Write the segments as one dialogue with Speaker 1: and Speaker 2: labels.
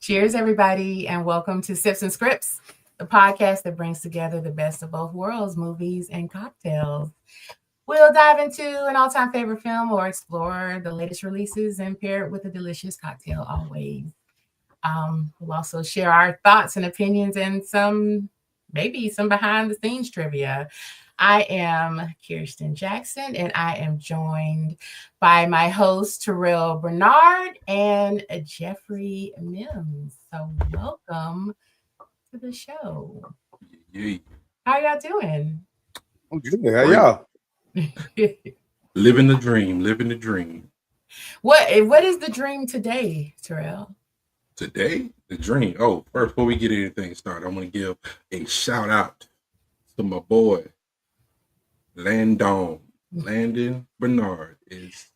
Speaker 1: Cheers, everybody, and welcome to Sips and Scripts, the podcast that brings together the best of both worlds, movies and cocktails. We'll dive into an all-time favorite film or explore the latest releases and pair it with a delicious cocktail always. We'll also share our thoughts and opinions and maybe some behind-the-scenes trivia. I am Kirsten Jackson, and I am joined by my host, Terrell Bernard, and Jeffrey Mims. So welcome to the show.
Speaker 2: Yeah.
Speaker 1: How y'all doing?
Speaker 3: I'm good. How y'all?
Speaker 2: Living the dream.
Speaker 1: What is the dream today, Terrell?
Speaker 2: Today, the dream. Oh, first, before we get anything started, I want to give a shout out to my boy, Landon Bernard is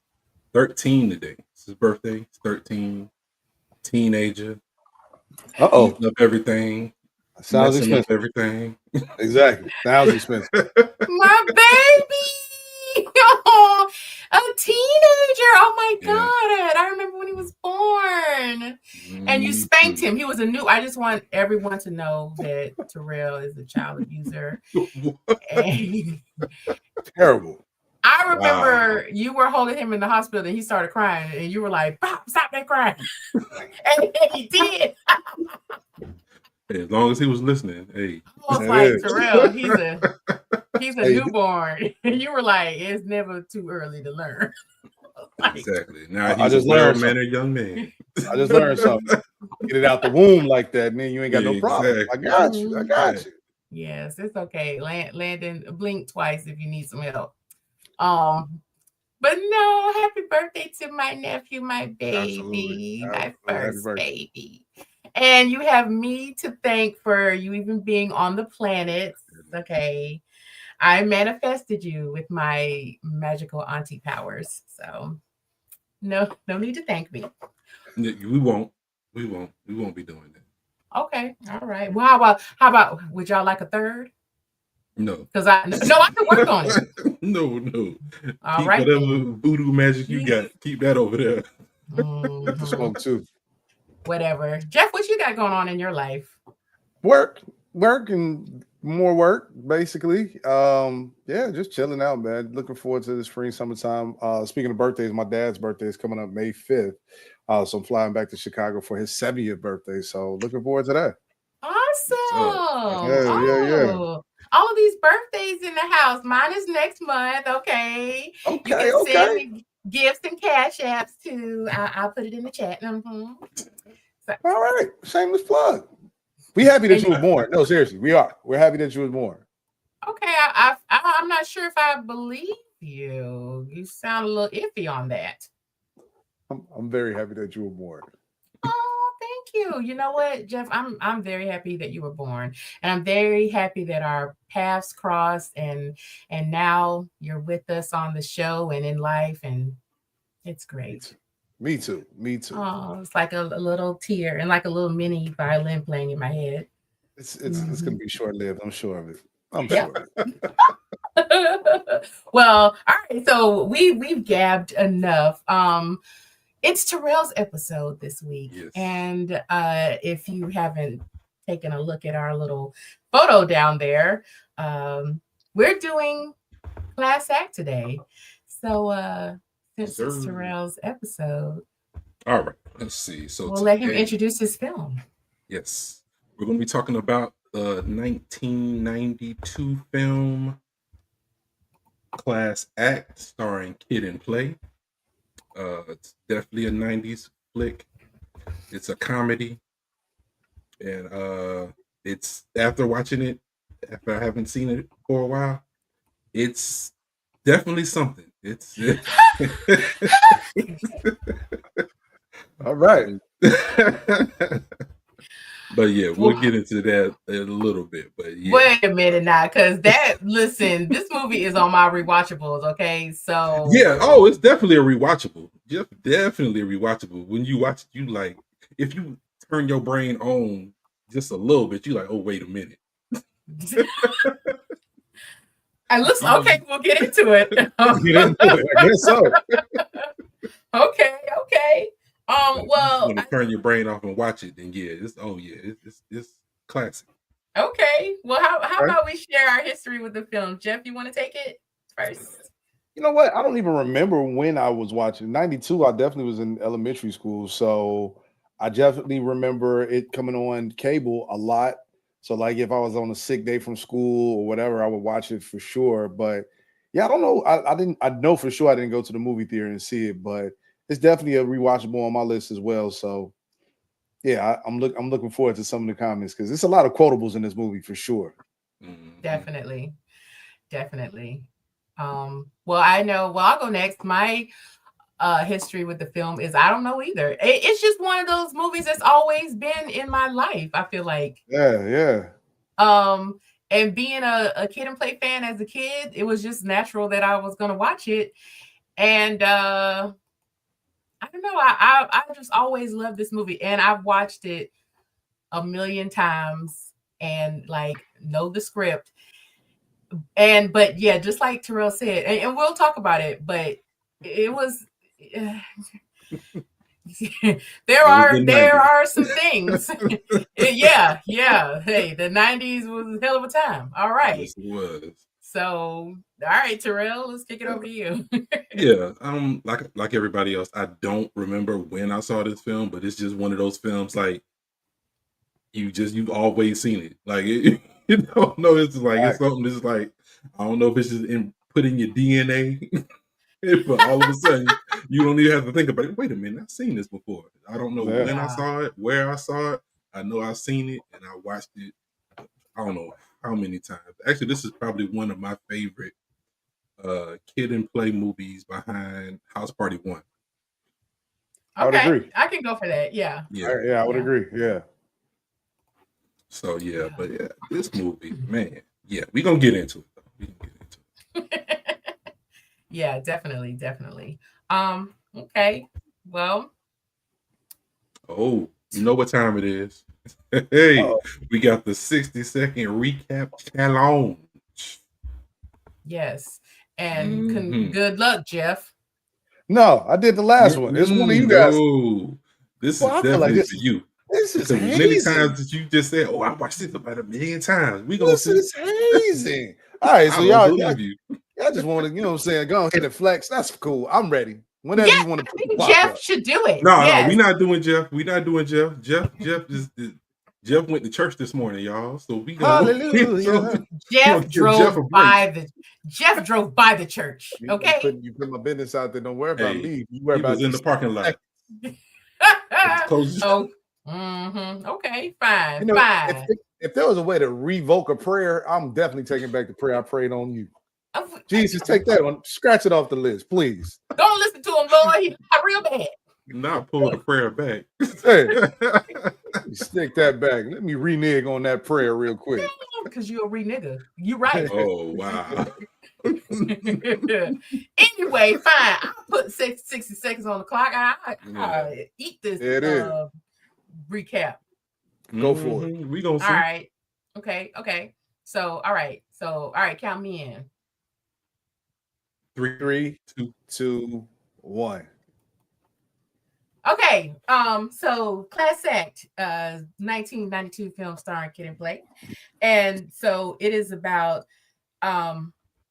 Speaker 2: 13 today. It's his birthday. He's 13, teenager. Eating up everything.
Speaker 3: Sounds expensive.
Speaker 2: Everything.
Speaker 3: Exactly. Sounds expensive.
Speaker 1: My baby! Oh, a teenager. Oh my God. I remember when he was born. And you spanked him. He was I just want everyone to know that Terrell is a child abuser. And
Speaker 3: terrible.
Speaker 1: I remember you were holding him in the hospital and he started crying and you were like, stop that crying. And he did.
Speaker 2: As long as he was listening, hey.
Speaker 1: I was like, Terrell, he's a newborn. And you were like, it's never too early to learn.
Speaker 2: Like, exactly. Now he's a well-mannered young man.
Speaker 3: I just learned something. Get it out the womb like that, man. You ain't got no problem.
Speaker 2: Exactly.
Speaker 3: I got you.
Speaker 1: Yes, it's okay. Landon, blink twice if you need some help. But no, happy birthday to my nephew, my baby, my first baby. And you have me to thank for you even being on the planet. Okay. I manifested you with my magical auntie powers. So no need to thank me.
Speaker 2: We won't be doing that.
Speaker 1: Okay. All right. Well, how about would y'all like a third?
Speaker 2: No.
Speaker 1: Because I can work on it.
Speaker 2: No.
Speaker 1: All
Speaker 2: keep
Speaker 1: right.
Speaker 2: Whatever voodoo magic you got, keep that over there.
Speaker 3: Smoke too.
Speaker 1: Whatever. Jeff, what you got going on in your life?
Speaker 3: Work and more work, basically. Just chilling out, man. Looking forward to the spring, summertime. Speaking of birthdays, my dad's birthday is coming up May 5th. So I'm flying back to Chicago for his 70th birthday. So looking forward to that.
Speaker 1: Awesome.
Speaker 3: Yeah.
Speaker 1: All of these birthdays in the house. Mine is next month. Okay. You can send me gifts and cash apps too. I'll put it in the chat. Mm-hmm. So,
Speaker 3: all right. Shameless plug. We happy that you were born. No, seriously, we are. We're happy that you were born.
Speaker 1: Okay. I'm not sure if I believe you. You sound a little iffy on that.
Speaker 3: I'm very happy that you were born.
Speaker 1: Oh, thank you. You know what, Jeff? I'm very happy that you were born, and I'm very happy that our paths crossed, and now you're with us on the show and in life, and it's great.
Speaker 3: Me too.
Speaker 1: Oh, it's like a little tear and like a little mini violin playing in my head.
Speaker 3: It's gonna be short-lived. I'm sure of it. I'm sure.
Speaker 1: Well, all right. So we've gabbed enough. It's Terrell's episode this week.
Speaker 2: Yes.
Speaker 1: And if you haven't taken a look at our little photo down there, we're doing Class Act today. So since it's Terrell's episode.
Speaker 2: All right. Let's see. So
Speaker 1: we'll let him introduce his film.
Speaker 2: Yes. We're going to be talking about the 1992 film Class Act starring Kid and Play. It's definitely a 90s flick. It's a comedy. And it's after watching it, after I haven't seen it for a while, it's definitely something. It's
Speaker 3: all right.
Speaker 2: But yeah, we'll get into that a little bit. But yeah.
Speaker 1: Wait a minute now, because listen, this movie is on my rewatchables, okay? So
Speaker 2: yeah, it's definitely a rewatchable. Definitely a rewatchable. When you watch it, you like, if you turn your brain on just a little bit, you like, oh, wait a minute.
Speaker 1: And listen, okay, we'll get into it.
Speaker 3: I guess so.
Speaker 1: Okay. Well,
Speaker 2: want to turn your brain off and watch it, then it's classic.
Speaker 1: okay. Well, how
Speaker 3: Right.
Speaker 1: about we share our history with the film? Jeff, you want to take it first?
Speaker 3: You know what? I don't even remember when I was watching. 92, I definitely was in elementary school. So I definitely remember it coming on cable a lot. So, like, if I was on a sick day from school or whatever, I would watch it for sure. But yeah, I don't know. I know for sure I didn't go to the movie theater and see it, but it's definitely a rewatchable on my list as well. So yeah, I'm looking forward to some of the comments because there's a lot of quotables in this movie for sure.
Speaker 2: Mhm.
Speaker 1: Definitely. Well, I know. Well, I'll go next. My history with the film is I don't know either. It's just one of those movies that's always been in my life. I feel like.
Speaker 3: Yeah.
Speaker 1: And being a Kid and Play fan as a kid, it was just natural that I was gonna watch it. And I don't know. I just always loved this movie, and I've watched it a million times and like know the script. But yeah, just like Terrell said, and we'll talk about it, but it was there are some things. yeah. Hey, the 90s was a hell of a time. All right.
Speaker 2: Yes, it was.
Speaker 1: So, all right, Terrell, let's kick it over to you.
Speaker 2: Yeah, like everybody else, I don't remember when I saw this film, but it's just one of those films like you've always seen it. Like you don't know, it's like it's something that's like I don't know if it's just put in your DNA, but all of a sudden you don't even have to think about it. Wait a minute, I've seen this before. I don't know when I saw it, where I saw it. I know I've seen it and I watched it. I don't know how many times. Actually, this is probably one of my favorite Kid and Play movies behind House Party 1.
Speaker 3: I would agree.
Speaker 1: I can go for that. Yeah.
Speaker 3: I would agree. Yeah.
Speaker 2: So yeah, but yeah, this movie, man, yeah, we're gonna get into it though. We can get into it.
Speaker 1: Yeah, definitely. Okay. Well.
Speaker 2: Oh, you know what time it is. Hey, we got the 60-second recap challenge.
Speaker 1: Yes. And good luck, Jeff.
Speaker 3: No, I did the last one. It's one of you guys.
Speaker 2: No, this is definitely for you.
Speaker 3: This is hazing.
Speaker 2: Many times that you just said, "Oh, I watched this about a million times." We gonna
Speaker 3: this is hazing. All right, so y'all just want to, you know what I'm saying? Go ahead and flex. That's cool. I'm ready. Whenever you want to.
Speaker 1: I think Jeff should do it.
Speaker 2: No, we're not doing Jeff. We're not doing Jeff. Jeff went to church this morning, y'all. So we gonna
Speaker 3: hallelujah.
Speaker 1: Jeff drove by the church. Okay.
Speaker 3: You put my business out there. Don't worry about me. You worry about
Speaker 2: in the parking lot.
Speaker 1: Okay, fine. Fine.
Speaker 3: If there was a way to revoke a prayer, I'm definitely taking back the prayer I prayed on you. Jesus, take that one. Scratch it off the list, please.
Speaker 1: Don't listen to him, Lord. He's not real bad.
Speaker 2: Not pull the prayer back.
Speaker 3: Hey, stick that back. Let me renege on that prayer real quick.
Speaker 1: Because you're a re-nigga. You right.
Speaker 2: Oh, wow.
Speaker 1: Anyway, fine. I'll put 60 seconds on the clock. I eat this recap.
Speaker 3: Go for it.
Speaker 2: We gonna see.
Speaker 1: All right. Okay. So, all right. Count me in.
Speaker 3: 3, 2, 1.
Speaker 1: Okay. So Class Act, 1992 film starring Kid and Play. And so it is about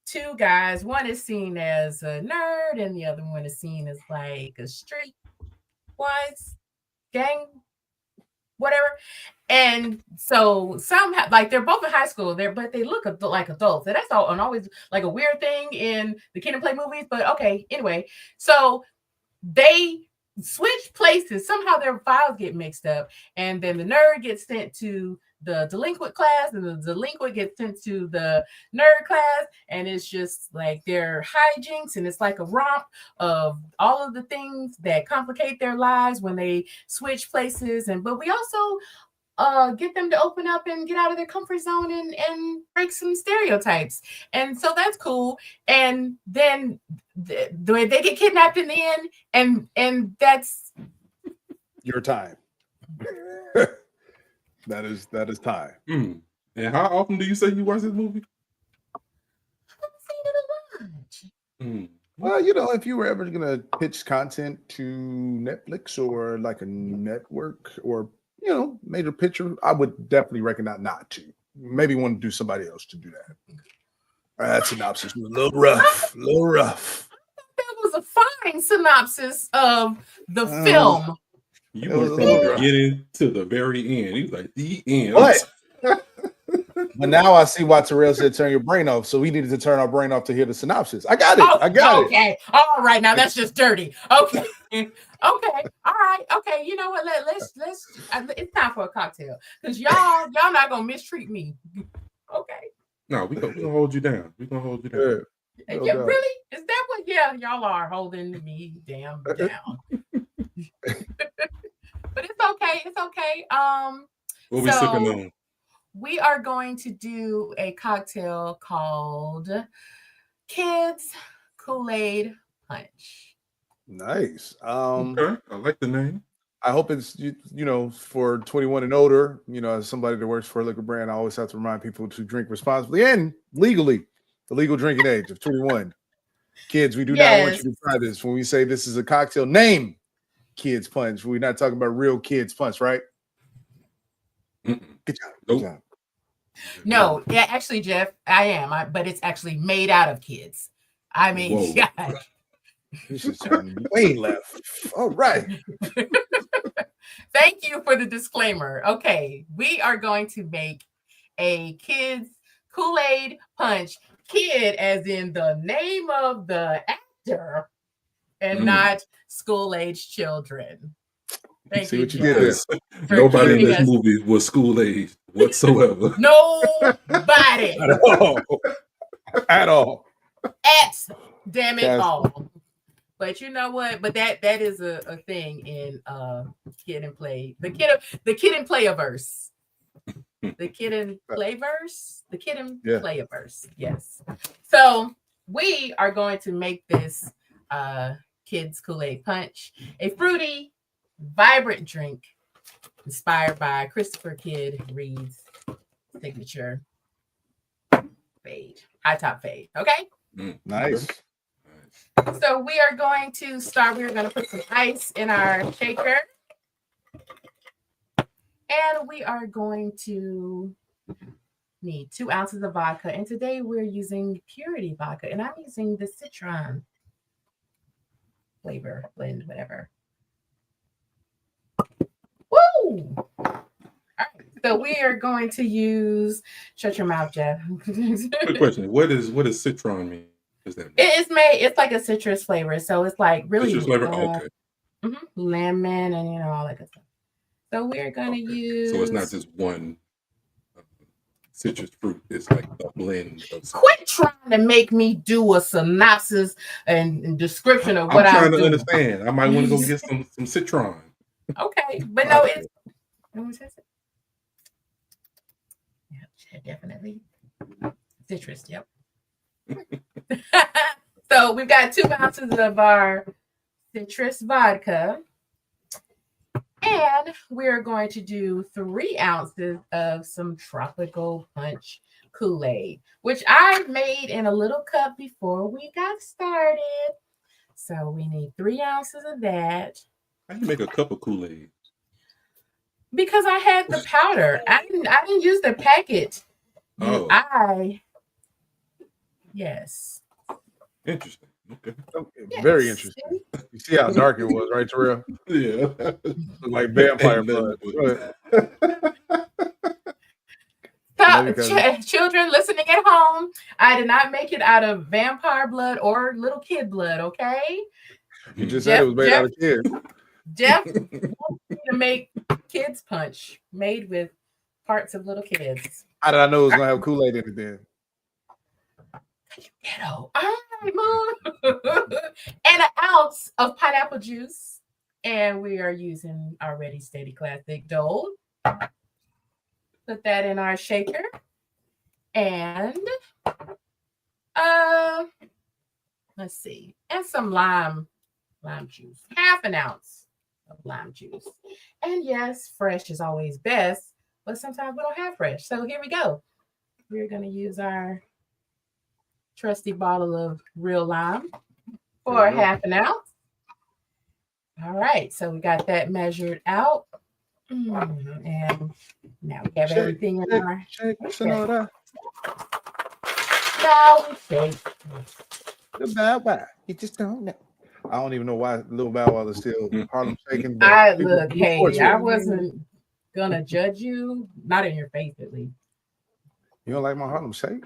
Speaker 1: two guys. One is seen as a nerd, and the other one is seen as like a street-wise gang, whatever. And so some like they're both in high school there, but they look like adults. And that's always like a weird thing in the Kid and Play movies. But okay, anyway, so they switch places. Somehow their files get mixed up, and then the nerd gets sent to the delinquent class, and the delinquent gets sent to the nerd class, and it's just like their hijinks, and it's like a romp of all of the things that complicate their lives when they switch places. But we also get them to open up and get out of their comfort zone and break some stereotypes. And so that's cool. And then they get kidnapped in the end, and that's
Speaker 3: your time. That is time.
Speaker 2: And how often do you say you watch this movie?
Speaker 1: I've seen it a bunch.
Speaker 3: Well, if you were ever gonna pitch content to Netflix or like a network or major picture, I would definitely recommend not to. Maybe want to do somebody else to do that. That synopsis was a little rough.
Speaker 1: That was a fine synopsis of the film.
Speaker 2: You went from the beginning to the very end. He was like, the end.
Speaker 3: But now I see why Terrell said turn your brain off. So we needed to turn our brain off to hear the synopsis. I got it. I got it.
Speaker 1: Okay. All right. Now that's just dirty. Okay. Okay. All right. Okay. You know what? Let's. It's time for a cocktail because y'all not gonna mistreat me. Okay.
Speaker 2: No, we're gonna hold you down. We're gonna hold you down.
Speaker 1: Yeah, really? Is that what? Yeah, y'all are holding me down. But it's okay. It's okay.
Speaker 2: What we sipping on?
Speaker 1: We are going to do a cocktail called Kids Kool-Aid Punch.
Speaker 3: Nice.
Speaker 2: Okay, I like the name.
Speaker 3: I hope it's for 21 and older. As somebody that works for a liquor brand, I always have to remind people to drink responsibly and legally. The legal drinking age of 21. Kids, we do not want you to try this. When we say this is a cocktail, name Kids Punch. We're not talking about real Kids Punch, right? Good job. Good job.
Speaker 1: No, yeah, actually, Jeff, I am. But it's actually made out of kids. I mean, God.
Speaker 3: This is turning way left. All right.
Speaker 1: Thank you for the disclaimer. Okay, we are going to make a Kids Kool-Aid Punch. Kid as in the name of the actor and not school-age children. Thank
Speaker 3: See
Speaker 1: you,
Speaker 3: what you did there.
Speaker 2: Nobody in this movie was school-age whatsoever.
Speaker 1: Nobody.
Speaker 3: At all.
Speaker 1: Damn it all. But you know what? But that is a thing in Kid and Play. The Kid and Playaverse. The Kid and Playverse? The Kid and Playaverse. Yes. So we are going to make this Kids Kool-Aid Punch a fruity, vibrant drink inspired by Christopher Kidd Reid's signature fade. High top fade. Okay?
Speaker 3: Nice.
Speaker 1: So we are going to start. We're going to put some ice in our shaker. And we are going to need 2 ounces of vodka. And today we're using Purity vodka. And I'm using the citron flavor blend, whatever. Woo! All right. So we are going to use, shut your mouth, Jeff.
Speaker 2: Good question. What does citron mean? What does that mean?
Speaker 1: It's like a citrus flavor. So it's like really
Speaker 2: citrus flavor. Okay.
Speaker 1: Lemon and all that good stuff. So we're going to use...
Speaker 2: So it's not just one citrus fruit. It's like a blend of...
Speaker 1: Quit trying to make me do a synopsis and description of what I'm
Speaker 2: trying to understand. I might want to go get some citron.
Speaker 1: Okay. But no, it's... Yeah, definitely. Citrus, yep. So we've got 2 ounces of our citrus vodka. And we're going to do 3 ounces of some Tropical Punch Kool-Aid, which I made in a little cup before we got started. So we need 3 ounces of that.
Speaker 2: How do you make a cup of Kool-Aid?
Speaker 1: Because I had the powder. I didn't use the packet.
Speaker 3: Yes.
Speaker 2: Interesting. Okay.
Speaker 3: Yes. Very interesting. You see how dark it was, right, Terrell?
Speaker 2: Yeah.
Speaker 3: Like vampire blood.
Speaker 1: Children listening at home, I did not make it out of vampire blood or little kid blood, okay?
Speaker 3: You just said it was made out of kids.
Speaker 1: Jeff wants me to make kids punch made with parts of little kids.
Speaker 3: How did I know it was going to have Kool-Aid in it then?
Speaker 1: Ghetto. All right, Moon. And an ounce of pineapple juice. And we are using our Ready Steady Classic Dole. Put that in our shaker. And let's see. And some lime juice. 1/2 ounce of lime juice. And yes, fresh is always best, but sometimes we don't have fresh. So here we go. We're going to use our trusty bottle of real lime. for half an ounce. All right, so we got that measured out. And now we have everything in our
Speaker 3: shake, sonora.
Speaker 1: Now we shake.
Speaker 3: The Bow Wow. You just don't know. I don't even know why Lil Bow Wow is still Harlem shaking.
Speaker 1: I look, hey, I wasn't gonna judge you, not in your face at least.
Speaker 3: You don't like my Harlem Shake?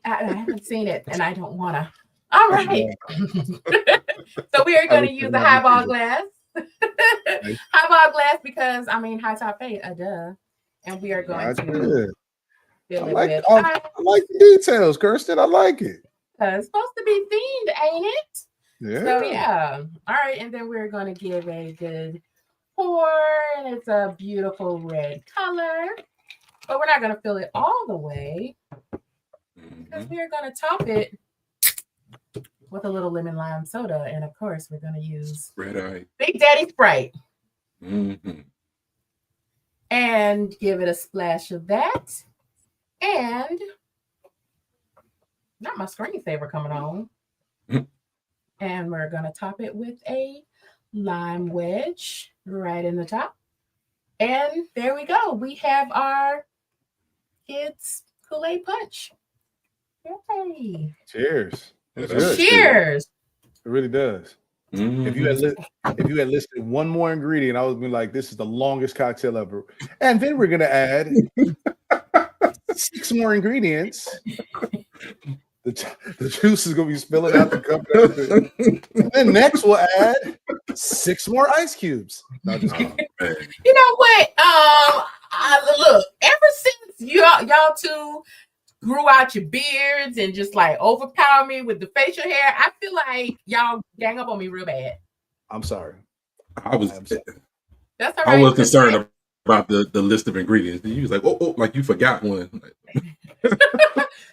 Speaker 1: I haven't seen it, and I don't wanna. All right. So we are going to use a highball glass. Highball glass because, I mean, high top fade, duh. And we are going to fill it with
Speaker 3: I like the details, Kirsten. I like it.
Speaker 1: It's supposed to be themed, ain't it?
Speaker 3: Yeah.
Speaker 1: So, yeah. All right. And then we're going to give a good pour. And it's a beautiful red color. But we're not going to fill it all the way because we're going to top it with a little lemon lime soda. And of course, we're going to use
Speaker 2: Red Eye
Speaker 1: Big Daddy Sprite. And give it a splash of that. And not my screensaver coming on. And we're going to top it with a lime wedge right in the top. And there we go. We have our kids Kool-Aid Punch. Yay.
Speaker 3: Cheers.
Speaker 1: Cheers.
Speaker 3: It really does. If you had listed one more ingredient, I would be like, this is the longest cocktail ever. And then we're gonna add 6 more ingredients. The juice is gonna be spilling out the cup. And then next we'll add 6 more ice cubes. No, just
Speaker 1: you know what? Look, ever since y'all two grew out your beards and just like overpower me with the facial hair, I feel like y'all gang up on me real bad.
Speaker 3: I'm sorry.
Speaker 1: That's all right.
Speaker 2: I was concerned about the list of ingredients. You was like, oh, like you forgot one.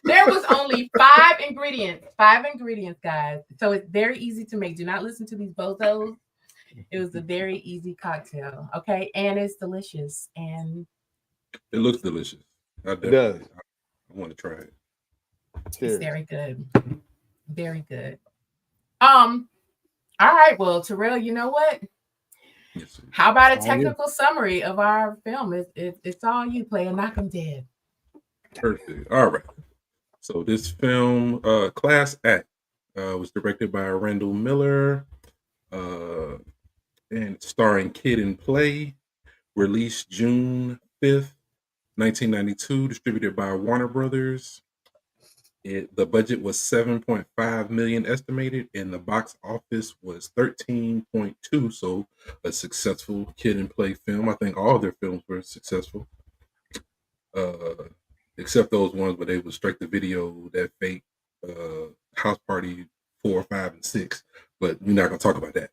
Speaker 1: There was only 5 ingredients. 5 ingredients, guys. So it's very easy to make. Do not listen to these bozos. It was a very easy cocktail. Okay. And it's delicious. And
Speaker 2: it looks delicious.
Speaker 3: It does.
Speaker 2: I want to try it.
Speaker 1: It's very good. Very good. All right. Well, Terrell, you know what?
Speaker 2: Yes,
Speaker 1: how about a technical summary of our film? It's all you, player. Knock 'em dead.
Speaker 2: Perfect. All right. So this film, Class Act, was directed by Randall Miller, and starring Kid and Play. Released June 5th. 1992, distributed by Warner Brothers. The budget was $7.5 million estimated, and the box office was $13.2. So a successful Kid and Play film. I think all their films were successful, except those ones where they would strike the video, that fake House Party 4, 5, and 6. But we're not gonna talk about that.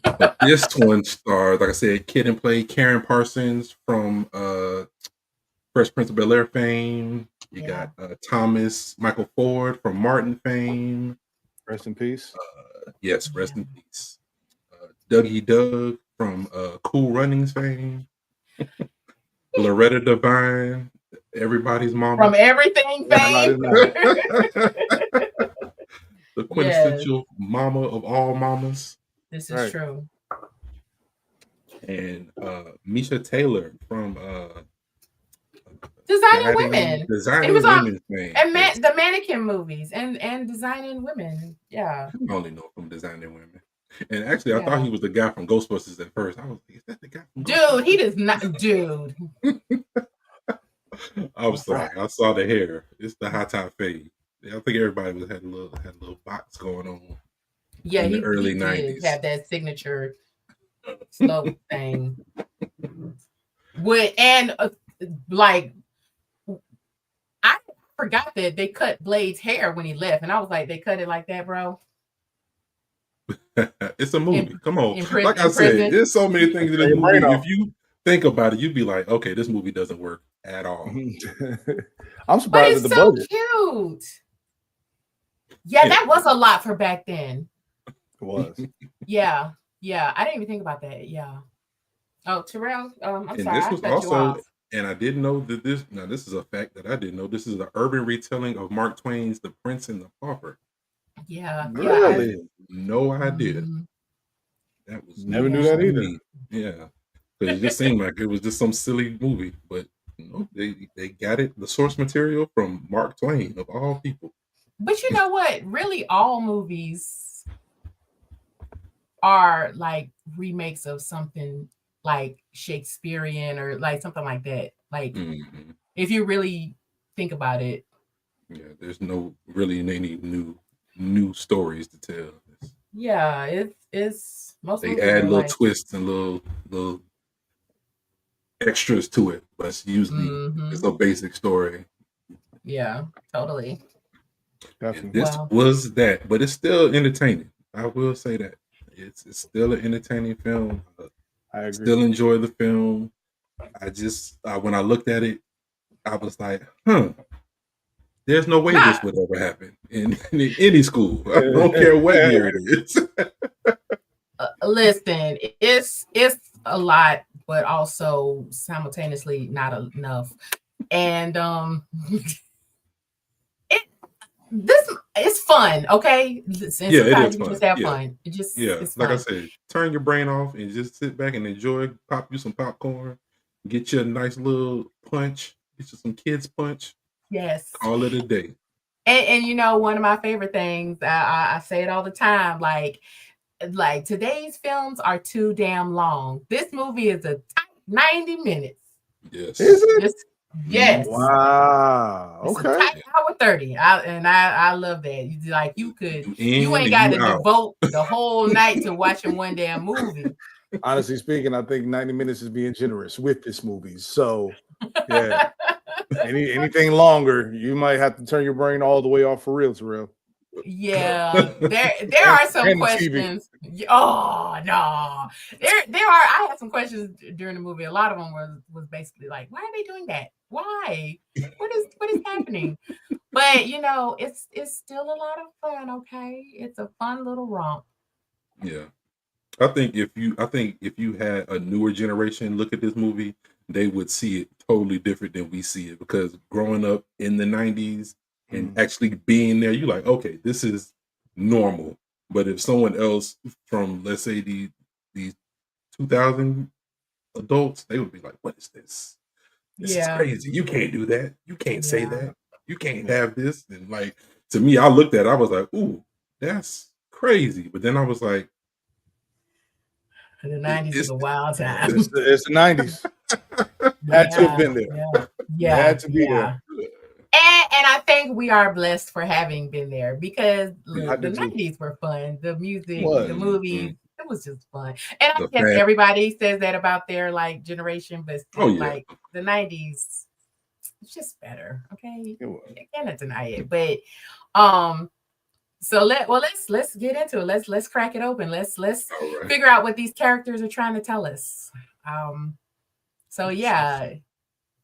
Speaker 2: But this one stars, like I said, Kid and Play, Karen Parsons from Fresh Prince of Bel-Air fame. You got Thomas Michael Ford from Martin fame.
Speaker 3: Rest in peace.
Speaker 2: Yes, rest in peace. Dougie Doug from Cool Runnings fame. Loretta Devine, everybody's mama.
Speaker 1: From everything fame.
Speaker 2: The quintessential mama of all mamas.
Speaker 1: This is true.
Speaker 2: And Misha Taylor from
Speaker 1: Designing Women.
Speaker 2: Designing Women fame.
Speaker 1: And the mannequin movies and Designing Women. Yeah.
Speaker 2: I only know from Designing Women. And actually, I thought he was the guy from Ghostbusters at first. I was like, is that the guy from Ghostbusters?
Speaker 1: Dude, he does not. Dude.
Speaker 2: I was like, I saw the hair. It's the high top fade. I think everybody had a little box going on.
Speaker 1: Yeah,
Speaker 2: in the early 90s.
Speaker 1: Have that signature slope thing. Like, I forgot that they cut Blade's hair when he left, and I was like, they cut it like that, bro.
Speaker 2: It's a movie. Come on. Like I said, there's so many things in this movie. If you think about it, you'd be like, okay, this movie doesn't work at all.
Speaker 3: I'm surprised at the budget.
Speaker 1: It's so cute. Yeah, that was a lot for back then.
Speaker 3: It was.
Speaker 1: Yeah. I didn't even think about that. Yeah. Oh, Terrell, I'm sorry.
Speaker 2: This was also, and I didn't know that this is a fact that I didn't know. This is an urban retelling of Mark Twain's The Prince and the Pauper.
Speaker 1: Yeah.
Speaker 3: Really?
Speaker 2: No idea.
Speaker 1: Mhm.
Speaker 2: That was
Speaker 3: Never knew
Speaker 2: news
Speaker 1: Yeah.
Speaker 3: that
Speaker 2: to
Speaker 3: either.
Speaker 2: me. Yeah, because it just seemed like it was just some silly movie, but no, they got it. The source material from Mark Twain of all people.
Speaker 1: But you know what? Really, all movies are like remakes of something like Shakespearean or like something like that. Like,
Speaker 2: Mhm.
Speaker 1: if you really think about it,
Speaker 2: Yeah, there's no really any new stories to tell.
Speaker 1: yeah, it's most
Speaker 2: They
Speaker 1: movies
Speaker 2: add
Speaker 1: are
Speaker 2: little
Speaker 1: like,
Speaker 2: twists and little extras to it, but it's
Speaker 1: mm-hmm,
Speaker 2: a basic story.
Speaker 1: yeah, totally.
Speaker 2: And
Speaker 3: Definitely.
Speaker 2: this
Speaker 1: Well,
Speaker 2: was that, but it's still entertaining. I will say that it's still an entertaining film.
Speaker 3: I agree.
Speaker 2: Still enjoy the film. I just when I looked at it, I was like, huh. There's no way this
Speaker 1: not
Speaker 2: would ever happen in any school. I don't care what year it is.
Speaker 1: listen, it's a lot, but also simultaneously not enough. And it this it's fun, okay? And
Speaker 2: Yeah, it
Speaker 1: sometimes
Speaker 2: is
Speaker 1: you just
Speaker 2: fun.
Speaker 1: have
Speaker 2: Yeah,
Speaker 1: fun. It just
Speaker 2: yeah.
Speaker 1: it's
Speaker 2: Like I
Speaker 1: fun.
Speaker 2: said, turn your brain off and just sit back and enjoy. Pop you some popcorn. Get you a nice little punch. Get you some kids punch.
Speaker 1: Yes.
Speaker 2: Call it a day.
Speaker 1: And you know, one of my favorite things, I say it all the time, like today's films are too damn long. This movie is a tight 90 minutes.
Speaker 3: Is
Speaker 2: Yes.
Speaker 3: it?
Speaker 1: Just
Speaker 2: Mhm.
Speaker 1: yes.
Speaker 3: Wow.
Speaker 1: It's a
Speaker 3: Okay.
Speaker 1: tight hour 30. I love that.
Speaker 2: You
Speaker 1: You
Speaker 2: in
Speaker 1: ain't
Speaker 2: and
Speaker 1: got
Speaker 2: you
Speaker 1: to
Speaker 2: out.
Speaker 1: devote the whole night to watching one damn movie.
Speaker 3: Honestly speaking, I think 90 minutes is being generous with this movie. So, yeah, anything longer, you might have to turn your brain all the way off for real, Terrell.
Speaker 1: Yeah, there
Speaker 3: And,
Speaker 1: are some
Speaker 3: and the TV.
Speaker 1: questions. Oh no, there are. I had some questions during the movie. A lot of them was basically like, why are they doing that? Why? What is happening? But you know, it's still a lot of fun. Okay, it's a fun little romp.
Speaker 2: Yeah. I think if you had a newer generation look at this movie, they would see it totally different than we see it because growing up in the 90s and
Speaker 3: Mm.
Speaker 2: actually being there, you're like, okay, this is normal. But if someone else from let's say these 2000 adults, they would be like, what is this? This is
Speaker 1: Yeah,
Speaker 2: crazy. You can't do that. You can't say
Speaker 1: yeah.
Speaker 2: that. You can't have this. And like to me, I looked at it, I was like, ooh, that's crazy. But then I was like,
Speaker 1: The '90s was
Speaker 2: it's
Speaker 1: a wild time.
Speaker 3: It's the 90s. Had to have
Speaker 1: Yeah,
Speaker 3: been there.
Speaker 1: yeah,
Speaker 3: You
Speaker 1: yeah,
Speaker 3: had to be
Speaker 1: yeah.
Speaker 3: there.
Speaker 1: And I think we are blessed for having been there because
Speaker 2: yeah.
Speaker 3: I
Speaker 1: look, the
Speaker 3: do too.
Speaker 1: '90s were fun. The music, the
Speaker 3: Was.
Speaker 1: movies,
Speaker 2: Mhm.
Speaker 1: it was just fun. And I
Speaker 2: The
Speaker 1: guess
Speaker 2: fat.
Speaker 1: everybody says that about their like generation, but
Speaker 2: Oh
Speaker 1: still,
Speaker 2: yeah.
Speaker 1: like the '90s, it's just better. Okay,
Speaker 3: It was.
Speaker 1: you cannot deny it. But um, so let's get into it. Let's crack it open. Let's
Speaker 2: All right.
Speaker 1: figure out what these characters are trying to tell us. So yeah,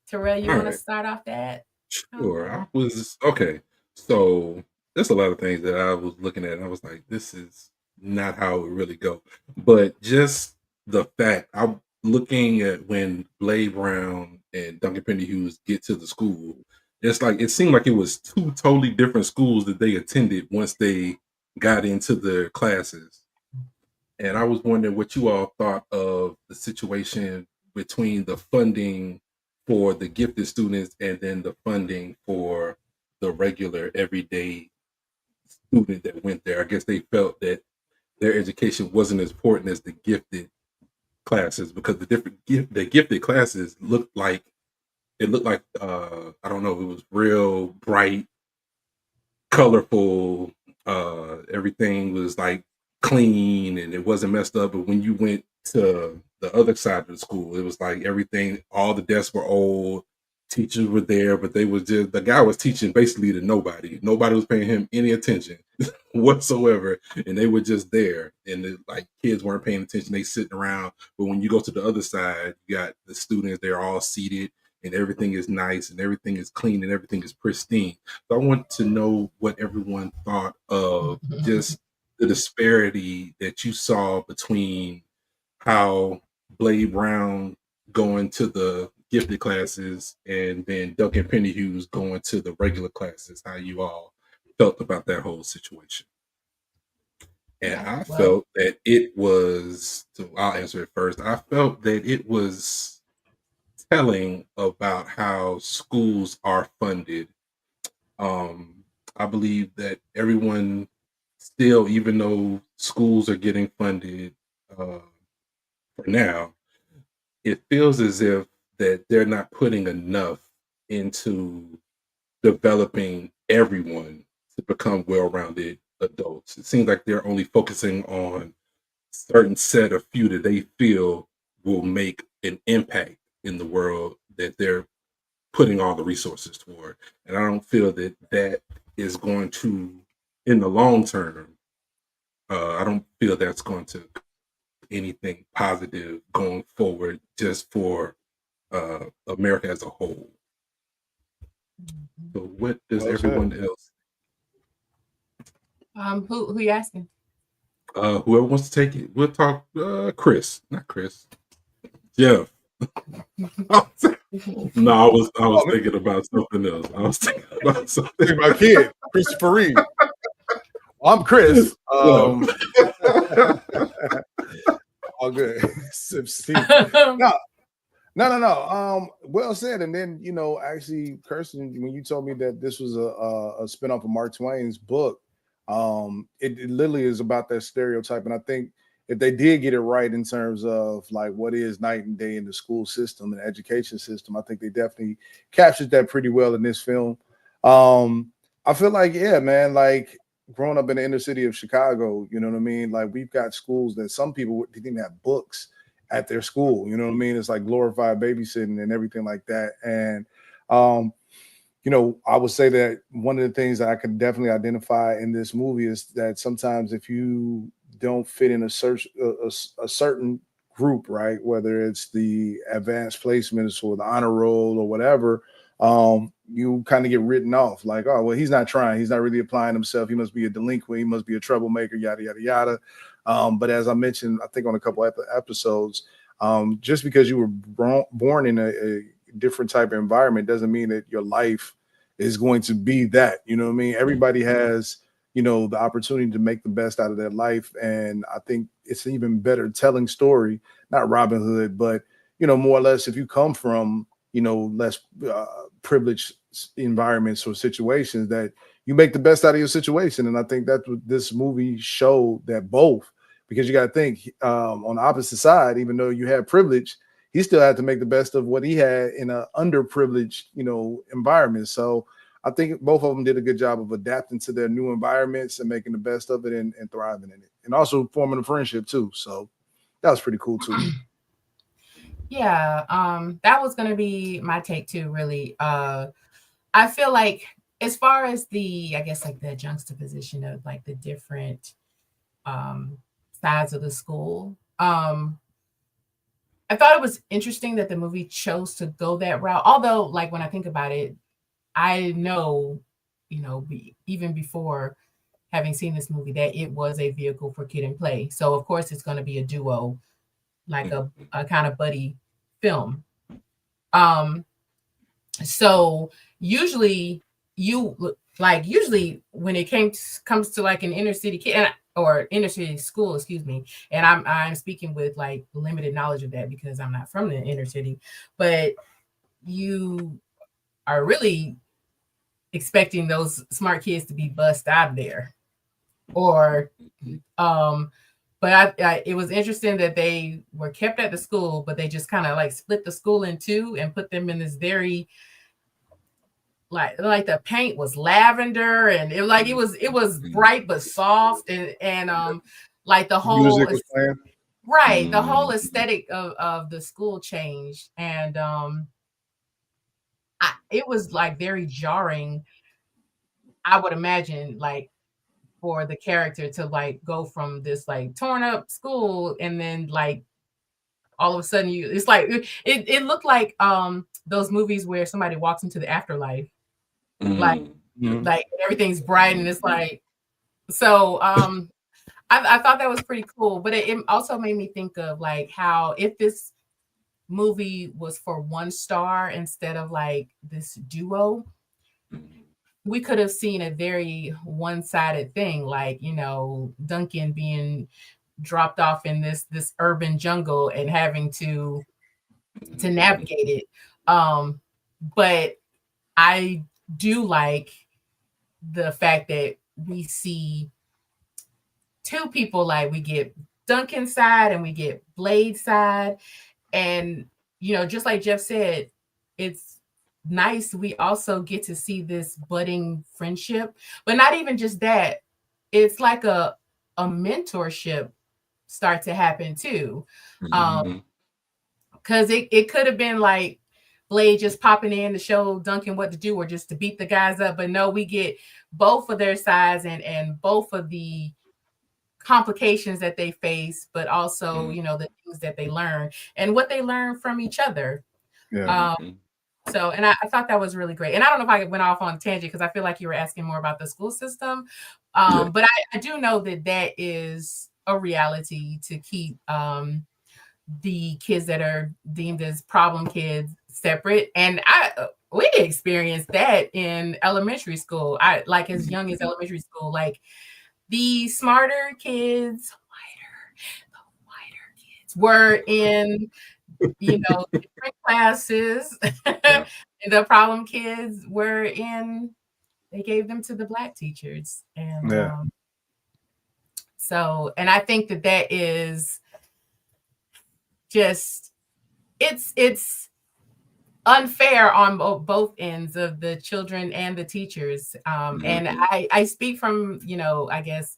Speaker 1: Terrell, you
Speaker 2: All
Speaker 1: want to
Speaker 2: right.
Speaker 1: start off that?
Speaker 2: Sure. I was okay. So there's a lot of things that I was looking at and I was like, this is not how it would really go. But just the fact I'm looking at when Blade Brown and Duncan Penny Hughes get to the school, it's like it seemed like it was two totally different schools that they attended once they got into their classes. And I was wondering what you all thought of the situation between the funding for the gifted students and then the funding for the regular everyday student that went there. I guess they felt that their education wasn't as important as the gifted classes because the gifted classes looked like I don't know, it was real bright, colorful. Everything was like clean and it wasn't messed up. But when you went to the other side of the school, it was like everything. All the desks were old. Teachers were there, but they was just the guy was teaching basically to nobody. Nobody was paying him any attention whatsoever, and they were just there. And like kids weren't paying attention; they sitting around. But when you go to the other side, you got the students. They're all seated, and everything is nice, and everything is clean, and everything is pristine. So I want to know what everyone thought of just the disparity that you saw between how Blade Brown going to the gifted classes and then Duncan Penny Hughes going to the regular classes, how you all felt about that whole situation. And
Speaker 1: Okay,
Speaker 2: I
Speaker 1: well,
Speaker 2: felt that it was, so I'll answer it first. I felt that it was telling about how schools are funded. Um, I believe that everyone still, even though schools are getting funded for now, it feels as if that they're not putting enough into developing everyone to become well-rounded adults. It seems like they're only focusing on certain set of few that they feel will make an impact in the world that they're putting all the resources toward. And I don't feel that that is going to, in the long term, I don't feel that's going to anything positive going forward just for America as a whole. So what does
Speaker 3: Well said.
Speaker 2: everyone else,
Speaker 1: who you asking?
Speaker 2: whoever wants to take it, we'll talk, Chris, not Chris, Jeff. No, I was
Speaker 3: Oh,
Speaker 2: thinking about something else. I was thinking about something.
Speaker 3: think my kid, Christopher Reid. I'm Chris.
Speaker 2: Yeah.
Speaker 3: All good. Steve. No. Well said. And then, actually, Kirsten, when you told me that this was a spinoff of Mark Twain's book, it literally is about that stereotype. And I think if they did get it right in terms of like what is night and day in the school system and education system, I think they definitely captured that pretty well in this film. I feel like, yeah, man, like growing up in the inner city of Chicago, you know what I mean? Like we've got schools that some people didn't even have books at their school. You know what I mean? It's like glorified babysitting and everything like that. And I would say that one of the things that I can definitely identify in this movie is that sometimes if you don't fit in a certain group, right, whether it's the advanced placements or the honor roll or whatever, you kind of get written off like, oh, well, he's not trying. He's not really applying himself. He must be a delinquent. He must be a troublemaker, yada, yada, yada. But as I mentioned, I think on a couple episodes, just because you were born in a different type of environment doesn't mean that your life is going to be that. You know what I mean? Everybody has, the opportunity to make the best out of their life. And I think it's an even better telling story, not Robin Hood, but, more or less if you come from, less privileged environments or situations, that you make the best out of your situation. And I think that's what this movie showed, that both, because you got to think on the opposite side, even though you have privilege, he still had to make the best of what he had in an underprivileged, environment. So I think both of them did a good job of adapting to their new environments and making the best of it and thriving in it, and also forming a friendship too. So that was pretty cool too.
Speaker 1: Yeah, that was gonna be my take too, really. I feel like as far as I guess like the juxtaposition of like the different um sides of the school, I thought it was interesting that the movie chose to go that route. Although, like when I think about it, I know, even before having seen this movie, that it was a vehicle for kid and play. So of course it's going to be a duo, like a kind of buddy film. Um, so usually usually when it comes to like an inner city kid or inner city school, excuse me, and I'm speaking with like limited knowledge of that because I'm not from the inner city, but you are really expecting those smart kids to be bussed out of there, or but it was interesting that they were kept at the school, but they just kind of like split the school in two and put them in this very like the paint was lavender and it was bright but soft, and like the whole
Speaker 3: Music was playing.
Speaker 1: right, the whole aesthetic of the school changed, and it was like very jarring, I would imagine, like for the character to like go from this like torn up school and then like all of a sudden it's like it looked like those movies where somebody walks into the afterlife, like
Speaker 3: Mhm.
Speaker 1: like everything's bright and it's like so I thought that was pretty cool, but it also made me think of like how if this movie was for one star instead of like this duo, we could have seen a very one-sided thing, like, Duncan being dropped off in this urban jungle and having to navigate it. But I do like the fact that we see two people, like we get Duncan's side and we get Blade's side. And, just like Jeff said, it's nice. We also get to see this budding friendship, but not even just that. It's like a mentorship start to happen too. Because it could have been like Blade just popping in to show Duncan what to do or just to beat the guys up. But no, we get both of their sides and both of the complications that they face, but also, the things that they learn and what they learn from each other.
Speaker 3: Yeah.
Speaker 1: So, and I thought that was really great. And I don't know if I went off on a tangent because I feel like you were asking more about the school system. But I do know that is a reality to keep the kids that are deemed as problem kids separate. And we experienced that in elementary school. I like as young as elementary school, like the smarter kids, the whiter kids were in, different classes. And the problem kids were they gave them to the Black teachers. And so, and I think that is just, it's unfair on both ends of the children and the teachers. And I speak from, I guess,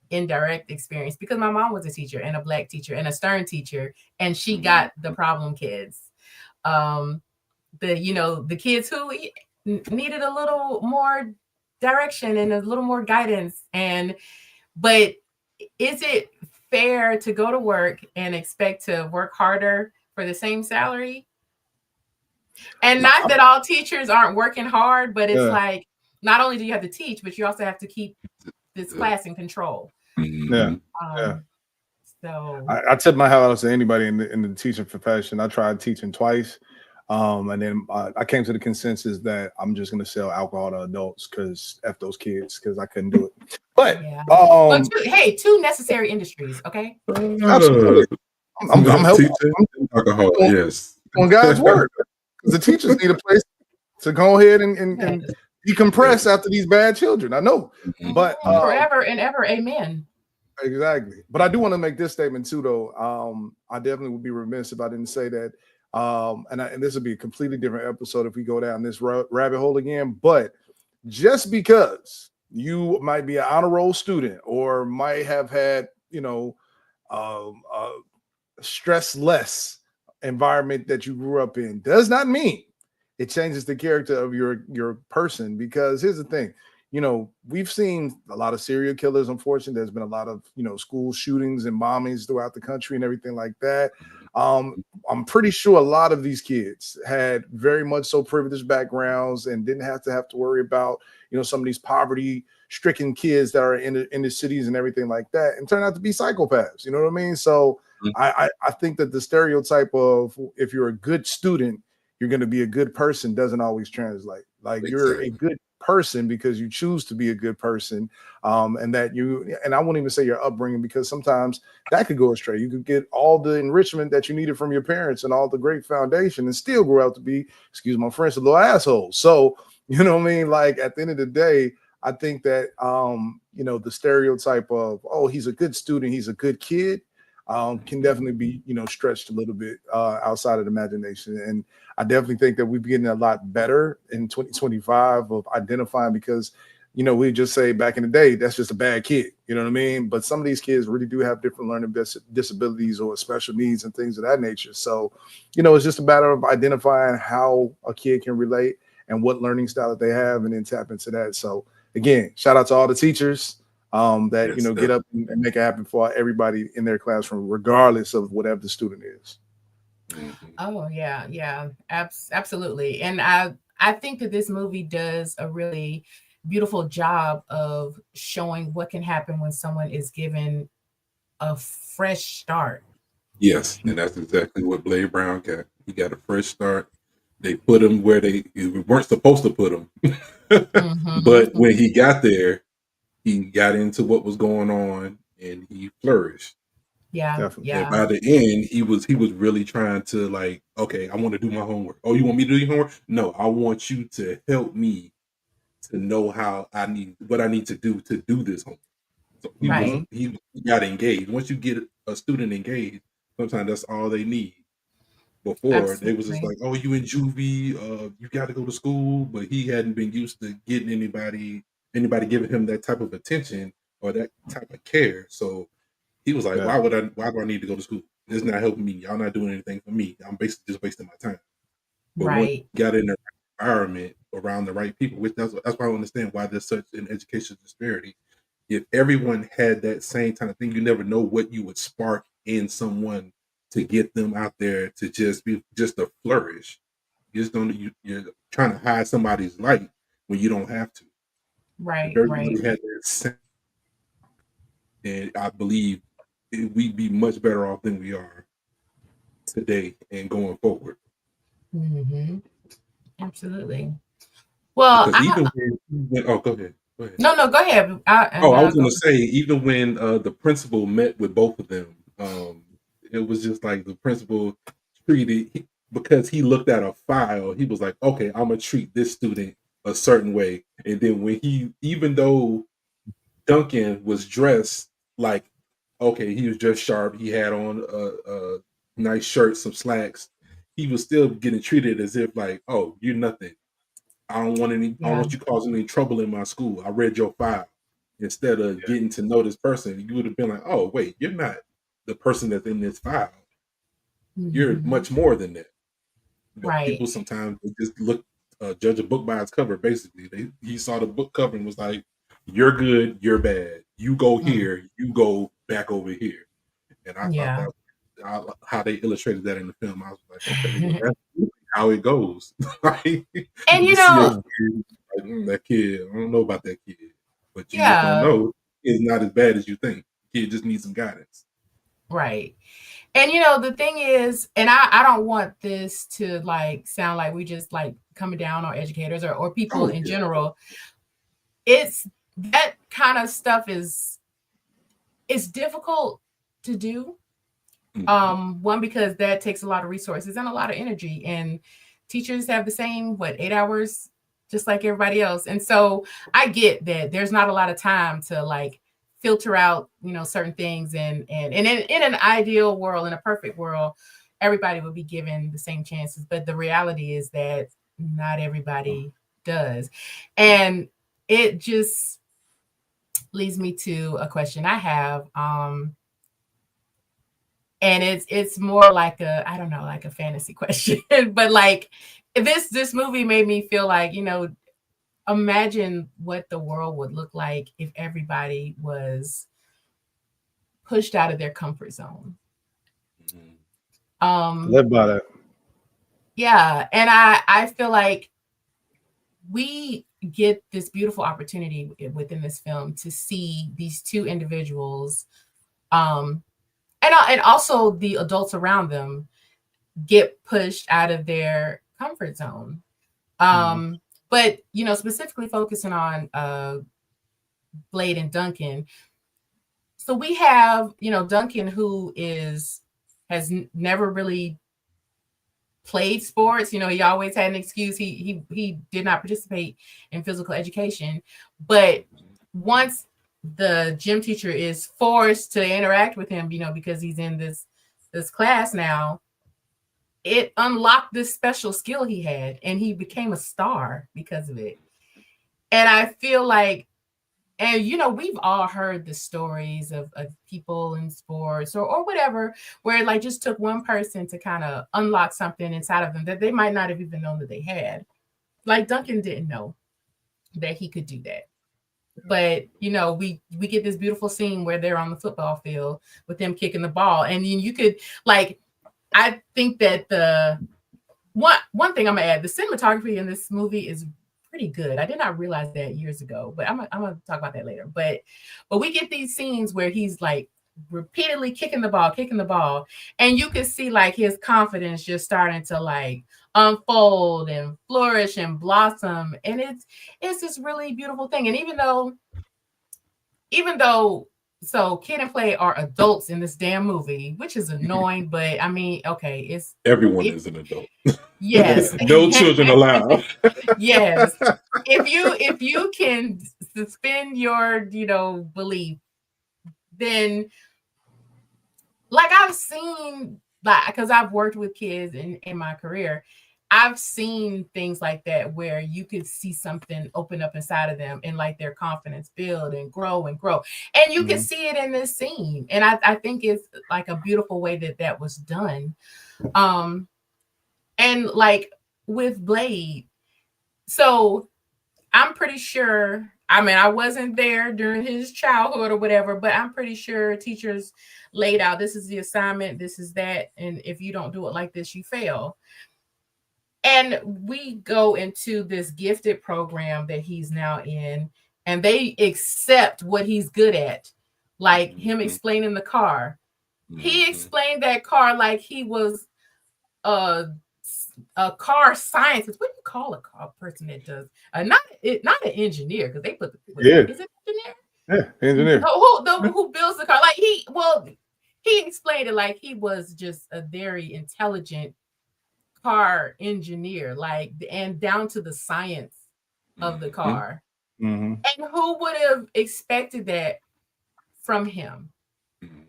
Speaker 1: indirect experience because my mom was a teacher and a Black teacher and a stern teacher, and she got the problem kids. The kids who needed a little more direction and a little more guidance. But is it fair to go to work and expect to work harder for the same salary? And not that all teachers aren't working hard, but it's like, not only do you have to teach, but you also have to keep this class in control. So
Speaker 3: I tip my hat out to anybody in the teaching profession. I tried teaching twice. And then I came to the consensus that I'm just going to sell alcohol to adults because F those kids, because I couldn't do it. But
Speaker 1: two necessary industries, okay?
Speaker 3: Absolutely. I'm helping
Speaker 2: alcohol, yes.
Speaker 3: On God's word. Because the teachers need a place to go ahead and decompress after these bad children. I know. But
Speaker 1: forever and ever, amen.
Speaker 3: Exactly. But I do want to make this statement too, though. I definitely would be remiss if I didn't say that. And this would be a completely different episode if we go down this rabbit hole again. But just because you might be an honor roll student or might have had, stress less environment that you grew up in does not mean it changes the character of your person. Because here's the thing, we've seen a lot of serial killers. Unfortunately, there's been a lot of, school shootings and bombings throughout the country and everything like that. I'm pretty sure a lot of these kids had very much so privileged backgrounds and didn't have to worry about, some of these poverty stricken kids that are in the cities and everything like that, and turn out to be psychopaths. You know what I mean? So I think that the stereotype of if you're a good student, you're going to be a good person doesn't always translate. Like you're a good person because you choose to be a good person, and I won't even say your upbringing, because sometimes that could go astray. You could get all the enrichment that you needed from your parents and all the great foundation and still grow out to be, excuse my French, a little asshole. So, you know what I mean? Like at the end of the day, I think that, the stereotype of, oh, he's a good student, he's a good kid, can definitely be, stretched a little bit outside of the imagination. And I definitely think that we're getting a lot better in 2025 of identifying, because, we just say back in the day, that's just a bad kid, you know what I mean? But some of these kids really do have different learning disabilities or special needs and things of that nature. So, it's just a matter of identifying how a kid can relate and what learning style that they have, and then tap into that. So again, shout out to all the teachers that get up and make it happen for everybody in their classroom, regardless of whatever the student is.
Speaker 1: Oh yeah, absolutely. And I think that this movie does a really beautiful job of showing what can happen when someone is given a fresh start.
Speaker 2: Yes, and that's exactly what Blade Brown got. He got a fresh start. They put him where they weren't supposed to put him. But when he got there, he got into what was going on and he flourished.
Speaker 1: Yeah.
Speaker 3: Definitely.
Speaker 1: Yeah.
Speaker 2: And by the end, he was really trying to like, okay, I want to do my homework. Oh, you want me to do your homework? No, I want you to help me to know what I need to do this homework. So he got engaged. Once you get a student engaged, sometimes that's all they need. Before they was just like, oh, you in juvie, you got to go to school, but he hadn't been used to getting anybody giving him that type of attention or that type of care. So he was like, why do I need to go to school? It's not helping me. Y'all not doing anything for me. I'm basically just wasting my time. But once you got in the right environment around the right people, which that's why I understand why there's such an education disparity. If everyone had that same kind of thing, you never know what you would spark in someone to get them out there to just to flourish. You just don't. You're trying to hide somebody's light when you don't have to.
Speaker 1: Right.
Speaker 2: If everybody had that same, and I believe we'd be much better off than we are today and going forward.
Speaker 1: Absolutely. Well,
Speaker 2: because even when go ahead.
Speaker 1: No, go ahead.
Speaker 2: I was going to say, even when the principal met with both of them, it was just like the principal treated, because he looked at a file, he was like, okay, I'm going to treat this student a certain way. And then when even though Duncan was dressed like, okay, he was dressed sharp, he had on a nice shirt, some slacks, he was still getting treated as if like, oh, you're nothing. I don't want you causing any trouble in my school. I read your file. Instead of getting to know this person, you would have been like, oh, wait, you're not the person that's in this file. You're much more than that. But people sometimes they just judge a book by its cover, basically. He saw the book cover and was like, you're good, you're bad. You go here, you go back over here. And I thought that how they illustrated that in the film, I was like, okay, that's how it goes. And that kid, I don't know about that kid, but you just don't know. It's not as bad as you think. The kid just needs some guidance.
Speaker 1: Right. And the thing is, and I don't want this to like sound like we just like coming down on educators or people in general. It's that kind of stuff it's difficult to do. One, because that takes a lot of resources and a lot of energy, and teachers have the same 8 hours just like everybody else. And so I get that there's not a lot of time to like filter out certain things, and in an ideal world, in a perfect world, everybody would be given the same chances, but the reality is that not everybody does. And it just leads me to a question I have, and it's more like a fantasy question. But like this movie made me feel like, imagine what the world would look like if everybody was pushed out of their comfort zone.
Speaker 3: Live by that.
Speaker 1: Yeah. And I feel like we get this beautiful opportunity within this film to see these two individuals, and also the adults around them get pushed out of their comfort zone. But, specifically focusing on Blade and Duncan. So we have, Duncan, who has never really played sports. He always had an excuse. He did not participate in physical education. But once the gym teacher is forced to interact with him, because he's in this class now, it unlocked this special skill he had, and he became a star because of it. And I feel like, and we've all heard the stories of people in sports or whatever, where it like just took one person to kind of unlock something inside of them that they might not have even known that they had. Like Duncan didn't know that he could do that. But we get this beautiful scene where they're on the football field with them kicking the ball, and then you could like, I think that the one thing I'm gonna add, the cinematography in this movie is pretty good. I did not realize that years ago, but I'm gonna talk about that later. But we get these scenes where he's like repeatedly kicking the ball, and you could see like his confidence just starting to like unfold and flourish and blossom, and it's this really beautiful thing. And even though so Kid and Play are adults in this damn movie, which is annoying, but I mean, okay, it's
Speaker 2: Everyone is an adult.
Speaker 1: yes.
Speaker 2: No children allowed.
Speaker 1: Yes. If you can suspend your, belief, then like I've seen, like, because I've worked with kids in my career, I've seen things like that where you could see something open up inside of them and like their confidence build and grow and grow. And you can see it in this scene. And I think it's like a beautiful way that was done. And like with Blade, so I'm pretty sure, I mean, I wasn't there during his childhood or whatever, but I'm pretty sure teachers laid out, this is the assignment, this is that, and if you don't do it like this, you fail. And we go into this gifted program that he's now in, and they accept what he's good at, like him explaining the car. He explained that car like he was a car scientist. What do you call a car person that does not an engineer, because they put is it engineer?
Speaker 3: Yeah, engineer.
Speaker 1: Who builds the car? Like he explained it like he was just a very intelligent car engineer, like, and down to the science of the car. And who would have expected that from him?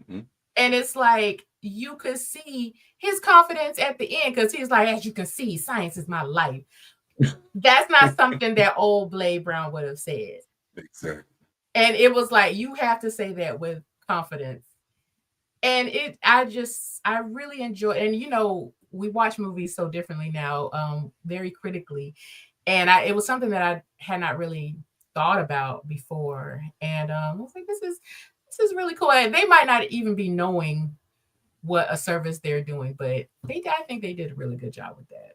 Speaker 1: And it's like you could see his confidence at the end, because he's like, as you can see, science is my life. That's not something that old Blade Brown would have said.
Speaker 2: Exactly.
Speaker 1: And it was like, you have to say that with confidence. And I really enjoy, and we watch movies so differently now, very critically. And it was something that I had not really thought about before. And I was like, this is really cool. And they might not even be knowing what a service they're doing, but I think they did a really good job with that.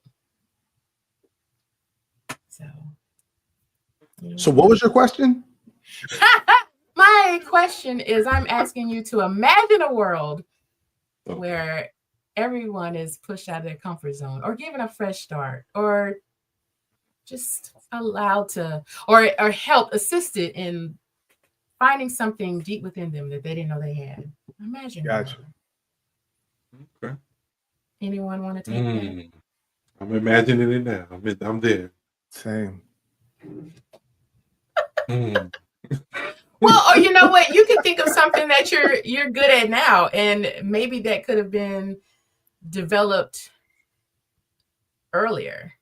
Speaker 3: So what was your question?
Speaker 1: My question is, I'm asking you to imagine a world where everyone is pushed out of their comfort zone, or given a fresh start, or just allowed to, or help, assisted in finding something deep within them that they didn't know they had. Imagine.
Speaker 3: Gotcha.
Speaker 2: Okay.
Speaker 1: Anyone want to take that?
Speaker 2: I'm imagining it now. I'm there.
Speaker 3: Same.
Speaker 1: Well, or you know what? You can think of something that you're good at now, and maybe that could have been developed earlier.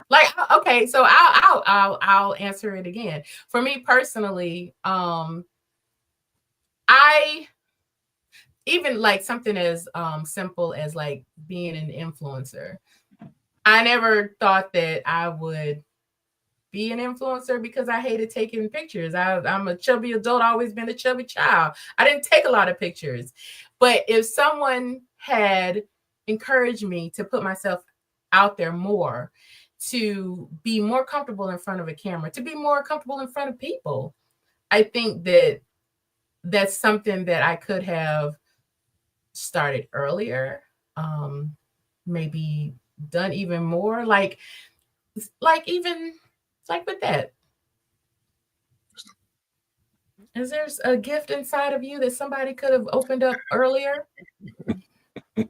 Speaker 1: Like, okay, so I'll answer it again. For me personally, I even like something as simple as like being an influencer. I never thought that I would be an influencer because I hated taking pictures. I'm a chubby adult, always been a chubby child. I didn't take a lot of pictures. But if someone had encouraged me to put myself out there more, to be more comfortable in front of a camera, to be more comfortable in front of people, I think that that's something that I could have started earlier, maybe done even more, like even like with that. Is there a gift inside of you that somebody could have opened up earlier?
Speaker 2: Who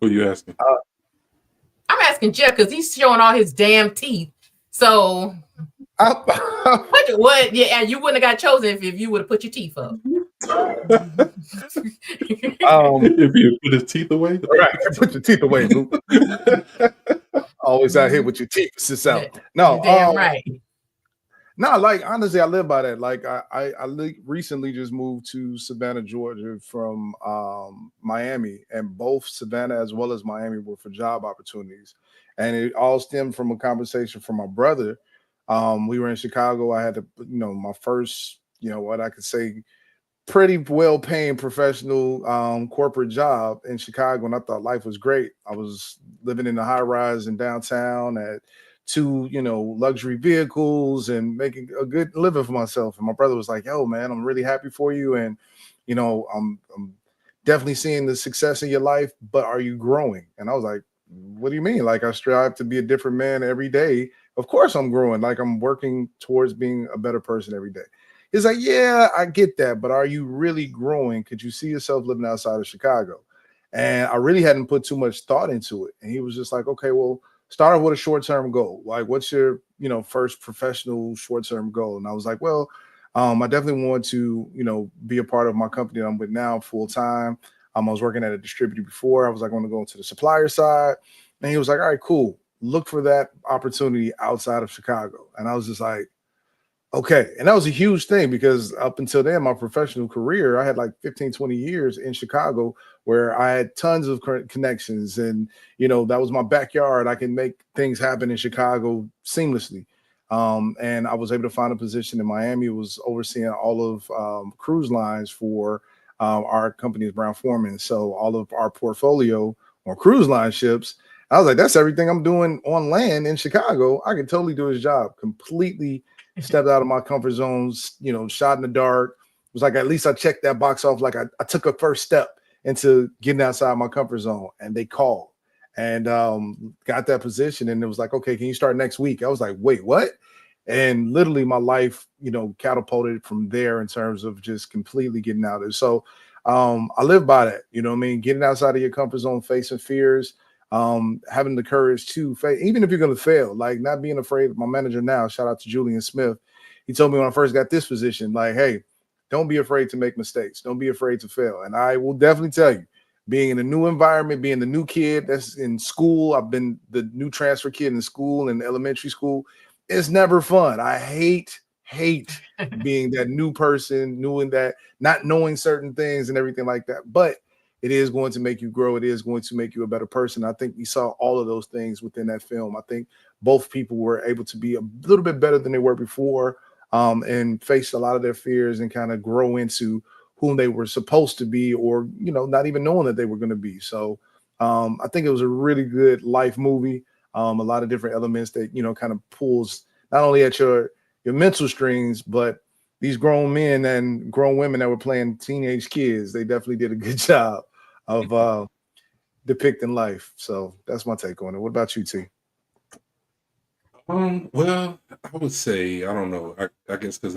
Speaker 2: are you asking?
Speaker 1: I'm asking Jeff because he's showing all his damn teeth. So what? Yeah, you wouldn't have got chosen if you would have put your teeth up.
Speaker 2: If you put his teeth away,
Speaker 3: right? Put your teeth away, boo. Always out here with your teeth out. No,
Speaker 1: damn right.
Speaker 3: No, like honestly, I live by that. Like I recently just moved to Savannah, Georgia from Miami, and both Savannah as well as Miami were for job opportunities, and it all stemmed from a conversation from my brother. We were in Chicago. I had to, my first, what I could say, pretty well-paying professional corporate job in Chicago, and I thought life was great. I was living in the high-rise in downtown at 2, luxury vehicles and making a good living for myself. And my brother was like, yo, man, I'm really happy for you. And I'm definitely seeing the success in your life, but are you growing? And I was like, what do you mean? Like, I strive to be a different man every day. Of course I'm growing. Like, I'm working towards being a better person every day. He's like, yeah, I get that, but are you really growing? Could you see yourself living outside of Chicago? And I really hadn't put too much thought into it. And he was just like, okay, well, start off with a short-term goal. Like, what's your, first professional short-term goal? And I was like, well, I definitely want to, be a part of my company that I'm with now full time. I was working at a distributor before. I was like, I want to go into the supplier side. And he was like, all right, cool. Look for that opportunity outside of Chicago. And I was just like, okay. And that was a huge thing because up until then, my professional career, I had like 15, 20 years in Chicago where I had tons of connections. And, that was my backyard. I can make things happen in Chicago seamlessly. And I was able to find a position in Miami. It was overseeing all of cruise lines for our company is Brown Forman. So all of our portfolio on cruise line ships, I was like, that's everything I'm doing on land in Chicago. I could totally do his job. Completely stepped out of my comfort zones, shot in the dark. It was like, at least I checked that box off. Like I took a first step into getting outside my comfort zone, and they called and got that position. And it was like, okay, can you start next week? I was like, wait, what? And literally my life, catapulted from there in terms of just completely getting out of it. So I live by that, getting outside of your comfort zone, facing fears, having the courage to face, even if you're going to fail, like not being afraid. My manager now, shout out to Julian Smith. He told me when I first got this position, like, hey, don't be afraid to make mistakes. Don't be afraid to fail. And I will definitely tell you, being in a new environment, being the new kid that's in school, I've been the new transfer kid in school and elementary school. It's never fun. I hate being that new person, knowing that, not knowing certain things and everything like that. But it is going to make you grow. It is going to make you a better person. I think we saw all of those things within that film. I think both people were able to be a little bit better than they were before, and face a lot of their fears and kind of grow into whom they were supposed to be, or, not even knowing that they were going to be. So I think it was a really good life movie. A lot of different elements that, kind of pulls not only at your mental strings, but these grown men and grown women that were playing teenage kids. They definitely did a good job of depicting life. So that's my take on it. What about you, T?
Speaker 2: Well, I would say, I don't know. I guess because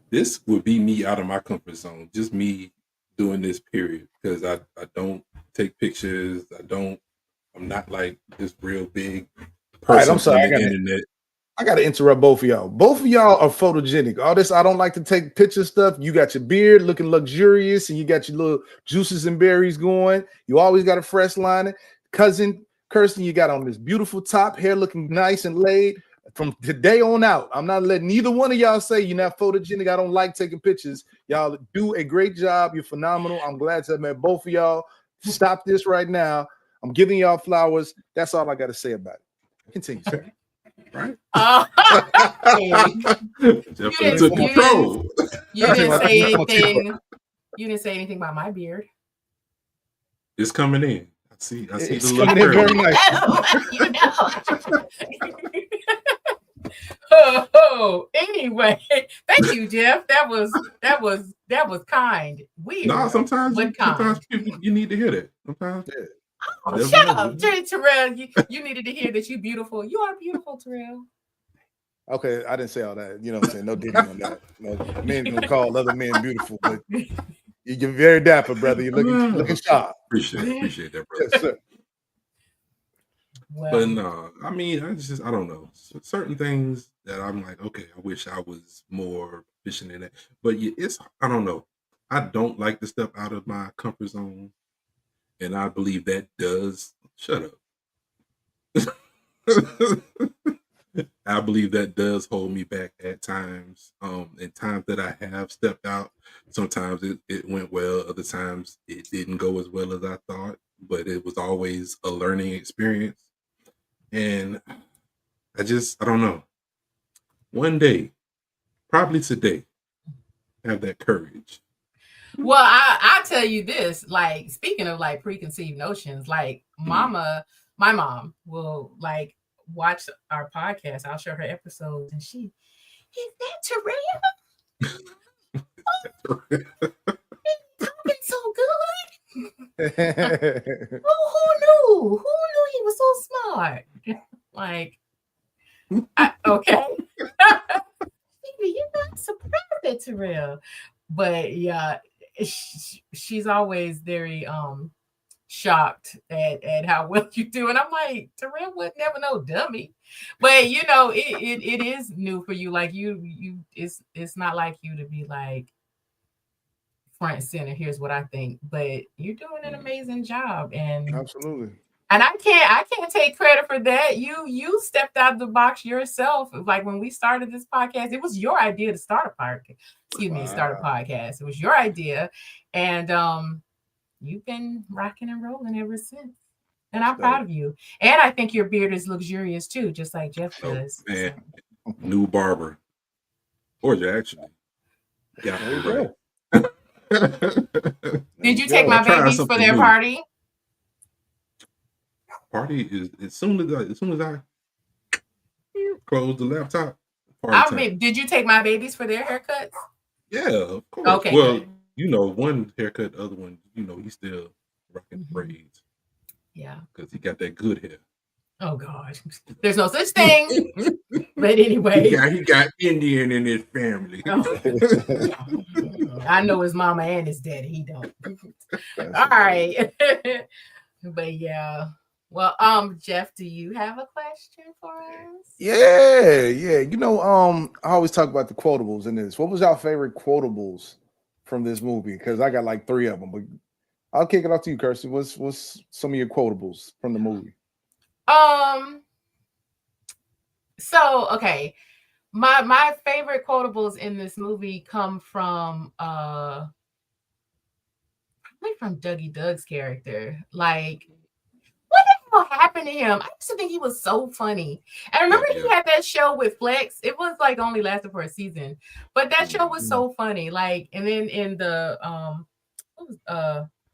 Speaker 2: this would be me out of my comfort zone, just me doing this period, because I don't take pictures. I'm not like this real big person.
Speaker 3: All right, I'm sorry.
Speaker 2: on the internet.
Speaker 3: I got to interrupt both of y'all. Both of y'all are photogenic. All this, I don't like to take picture stuff. You got your beard looking luxurious, and you got your little juices and berries going. You always got a fresh lining. Cousin Kirsten, you got on this beautiful top, hair looking nice and laid. From today on out, I'm not letting neither one of y'all say you're not photogenic. I don't like taking pictures. Y'all do a great job. You're phenomenal. I'm glad to have met both of y'all. Stop this right now. I'm giving y'all flowers. That's all I got to say about it. Continue, sir.
Speaker 2: Right?
Speaker 1: You didn't say anything. You didn't say anything about my beard.
Speaker 2: It's coming in. I see
Speaker 3: It's
Speaker 2: the look
Speaker 3: coming in very
Speaker 2: nice.
Speaker 1: Anyway, thank you, Jeff. That was kind. Weird.
Speaker 2: No, sometimes
Speaker 1: kind.
Speaker 2: you need to hear that. Sometimes, yeah.
Speaker 1: Oh, shut up, Terrell. You needed to hear that you're beautiful. You are beautiful, Terrell.
Speaker 3: Okay, I didn't say all that. You know what I'm saying? No digging on that. No, men can call other men beautiful, but you're very dapper, brother. You're looking sharp.
Speaker 2: Appreciate that, brother.
Speaker 3: Yes, sir.
Speaker 1: Well,
Speaker 2: But no, I mean, I don't know. Certain things that I'm like, okay, I wish I was more efficient in that. But I don't know. I don't like to step out of my comfort zone. And I believe that does, shut up. I believe that does hold me back at times. In times that I have stepped out, sometimes it went well. Other times it didn't go as well as I thought, but it was always a learning experience. And I don't know. One day, probably today, have that courage.
Speaker 1: Well, I tell you this, like, speaking of like preconceived notions, like my mom will like watch our podcast. I'll show her episodes and is that Terrell? talking so good. Who knew? Who knew he was so smart? Like, okay. You're not surprised at Terrell. But yeah, she's always very shocked at how well you do. And I'm like, Terrell would never know, dummy. But you know, it is new for you. Like you it's not like you to be like front center, here's what I think. But you're doing an amazing job. And
Speaker 3: absolutely.
Speaker 1: And I can't take credit for that. You stepped out of the box yourself. Like when we started this podcast, it was your idea to start a podcast. Start a podcast. It was your idea, and you've been rocking and rolling ever since. And I'm proud of you. And I think your beard is luxurious too, just like Jeff does.
Speaker 2: Man, new barber, gorgeous actually. Got it right.
Speaker 1: Did you take my babies for their party?
Speaker 2: Party is as soon as I close the laptop.
Speaker 1: Did you take my babies for their haircuts?
Speaker 2: Yeah, of course.
Speaker 1: Okay.
Speaker 2: Well, you know, one haircut, the other one, you know, he's still rocking braids.
Speaker 1: Yeah,
Speaker 2: because he got that good hair.
Speaker 1: Oh God, there's no such thing. But anyway,
Speaker 2: he got Indian in his family.
Speaker 1: I know his mama and his daddy. He don't. All right, but yeah. Well, Jeff, do you have a question for us?
Speaker 3: Yeah. You know, I always talk about the quotables in this. What was your favorite quotables from this movie? Because I got like 3 of them, but I'll kick it off to you, Kirsty. What's some of your quotables from the movie?
Speaker 1: So okay, my favorite quotables in this movie come from probably from Dougie Doug's character. Like, what the hell happened to him? I used to think he was so funny. And I remember he had that show with Flex. It was like only lasted for a season, but that show was so funny. Like, and then in the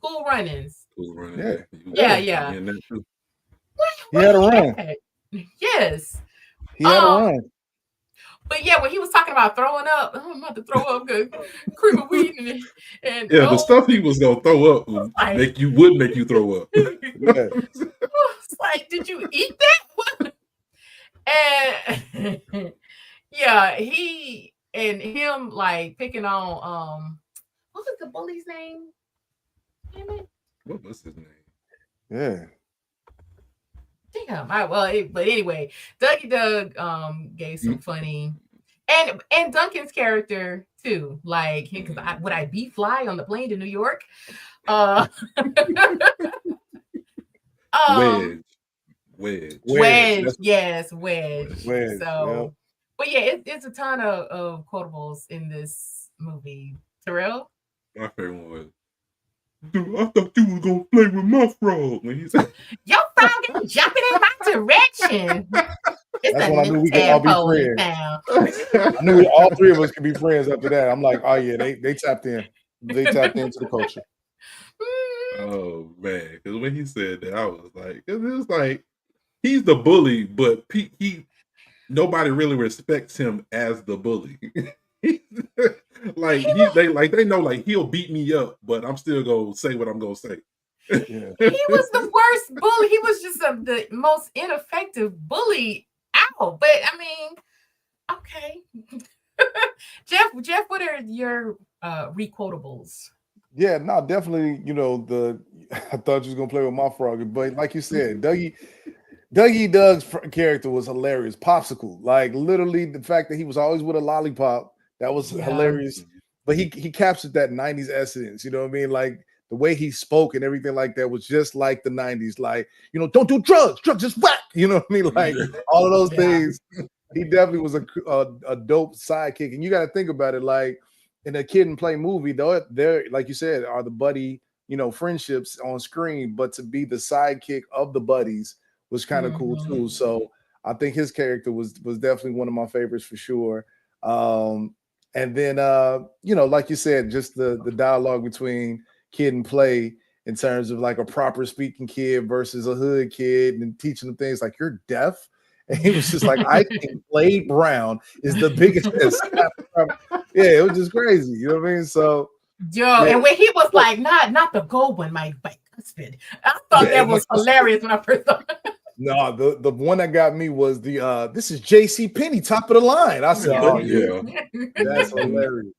Speaker 1: Cool Runnings. Yeah.
Speaker 3: He had a run.
Speaker 1: Yes.
Speaker 3: He had a run.
Speaker 1: But yeah, when he was talking about throwing up, I'm about to throw up good cream of wheat and
Speaker 2: the stuff he was gonna throw up would make you throw up.
Speaker 1: It's like, did you eat that? And yeah, he and him like picking on what was the bully's name? Damn it.
Speaker 2: What was his name?
Speaker 3: Yeah.
Speaker 1: Damn. But anyway, Dougie Doug gave some funny, and Duncan's character too. Like, because would I be fly on the plane to New York? Wedge. Yes, Wedge. So, but yeah, it's a ton of quotables in this movie. Terrell?
Speaker 2: My favorite one was, dude, I thought you was gonna play with my frog. When he said,
Speaker 1: your frog is jumping in my direction.
Speaker 3: That's when I knew we could all be friends. I knew all 3 of us could be friends after that. I'm like, oh yeah, they tapped in. They tapped into the culture.
Speaker 2: Oh man, because when he said that, I was like, it was like he's the bully, but nobody really respects him as the bully. They know like he'll beat me up, but I'm still gonna say what I'm gonna say.
Speaker 1: Yeah. He was the worst bully. He was just the most ineffective bully out. But I mean, okay. Jeff, what are your requotables?
Speaker 3: Yeah, no, definitely. You know, I thought you was gonna play with my frog, but like you said, Dougie Doug's character was hilarious. Popsicle, like literally the fact that he was always with a lollipop, that was hilarious. But he captured that 90s essence, you know what I mean? Like the way he spoke and everything like that was just like the 90s. Like, you know, don't do drugs just whack. You know what I mean? Like all of those things. He definitely was a dope sidekick. And you got to think about it, like in a Kid and Play movie, they're like you said, are the buddy, you know, friendships on screen, but to be the sidekick of the buddies was kind of cool too. So I think his character was definitely one of my favorites for sure. And then you know, like you said, just the dialogue between Kid and Play in terms of like a proper speaking kid versus a hood kid and teaching them things like you're deaf. And he was just like, I think Blade Brown is the biggest. Yeah, it was just crazy. You know what I mean? So,
Speaker 1: Joe,
Speaker 3: yeah.
Speaker 1: and when he was like, not the gold one, my husband. I thought that was hilarious when I first saw it.
Speaker 3: No, the one that got me was the this is JC Penney, top of the line. I said, oh yeah, that's hilarious.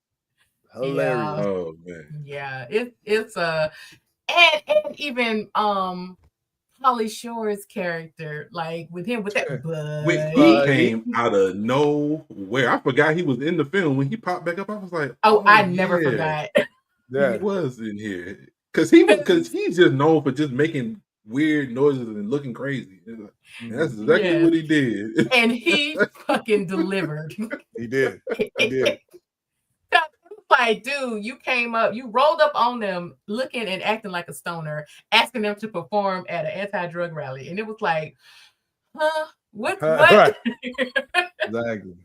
Speaker 3: Hilarious.
Speaker 1: Yeah.
Speaker 2: Oh man.
Speaker 1: Yeah, it's and even Holly Shore's character, like with him with that
Speaker 2: Wait, he came out of nowhere. I forgot he was in the film. When he popped back up, I was like,
Speaker 1: oh I never forgot.
Speaker 3: Yeah,
Speaker 2: he was in here because he's just known for just making weird noises and looking crazy. Like, that's exactly what he did,
Speaker 1: and he fucking delivered.
Speaker 3: He did. He did.
Speaker 1: Like, dude, you came up, you rolled up on them looking and acting like a stoner, asking them to perform at an anti-drug rally. And it was like, huh? What?
Speaker 3: Right. Exactly.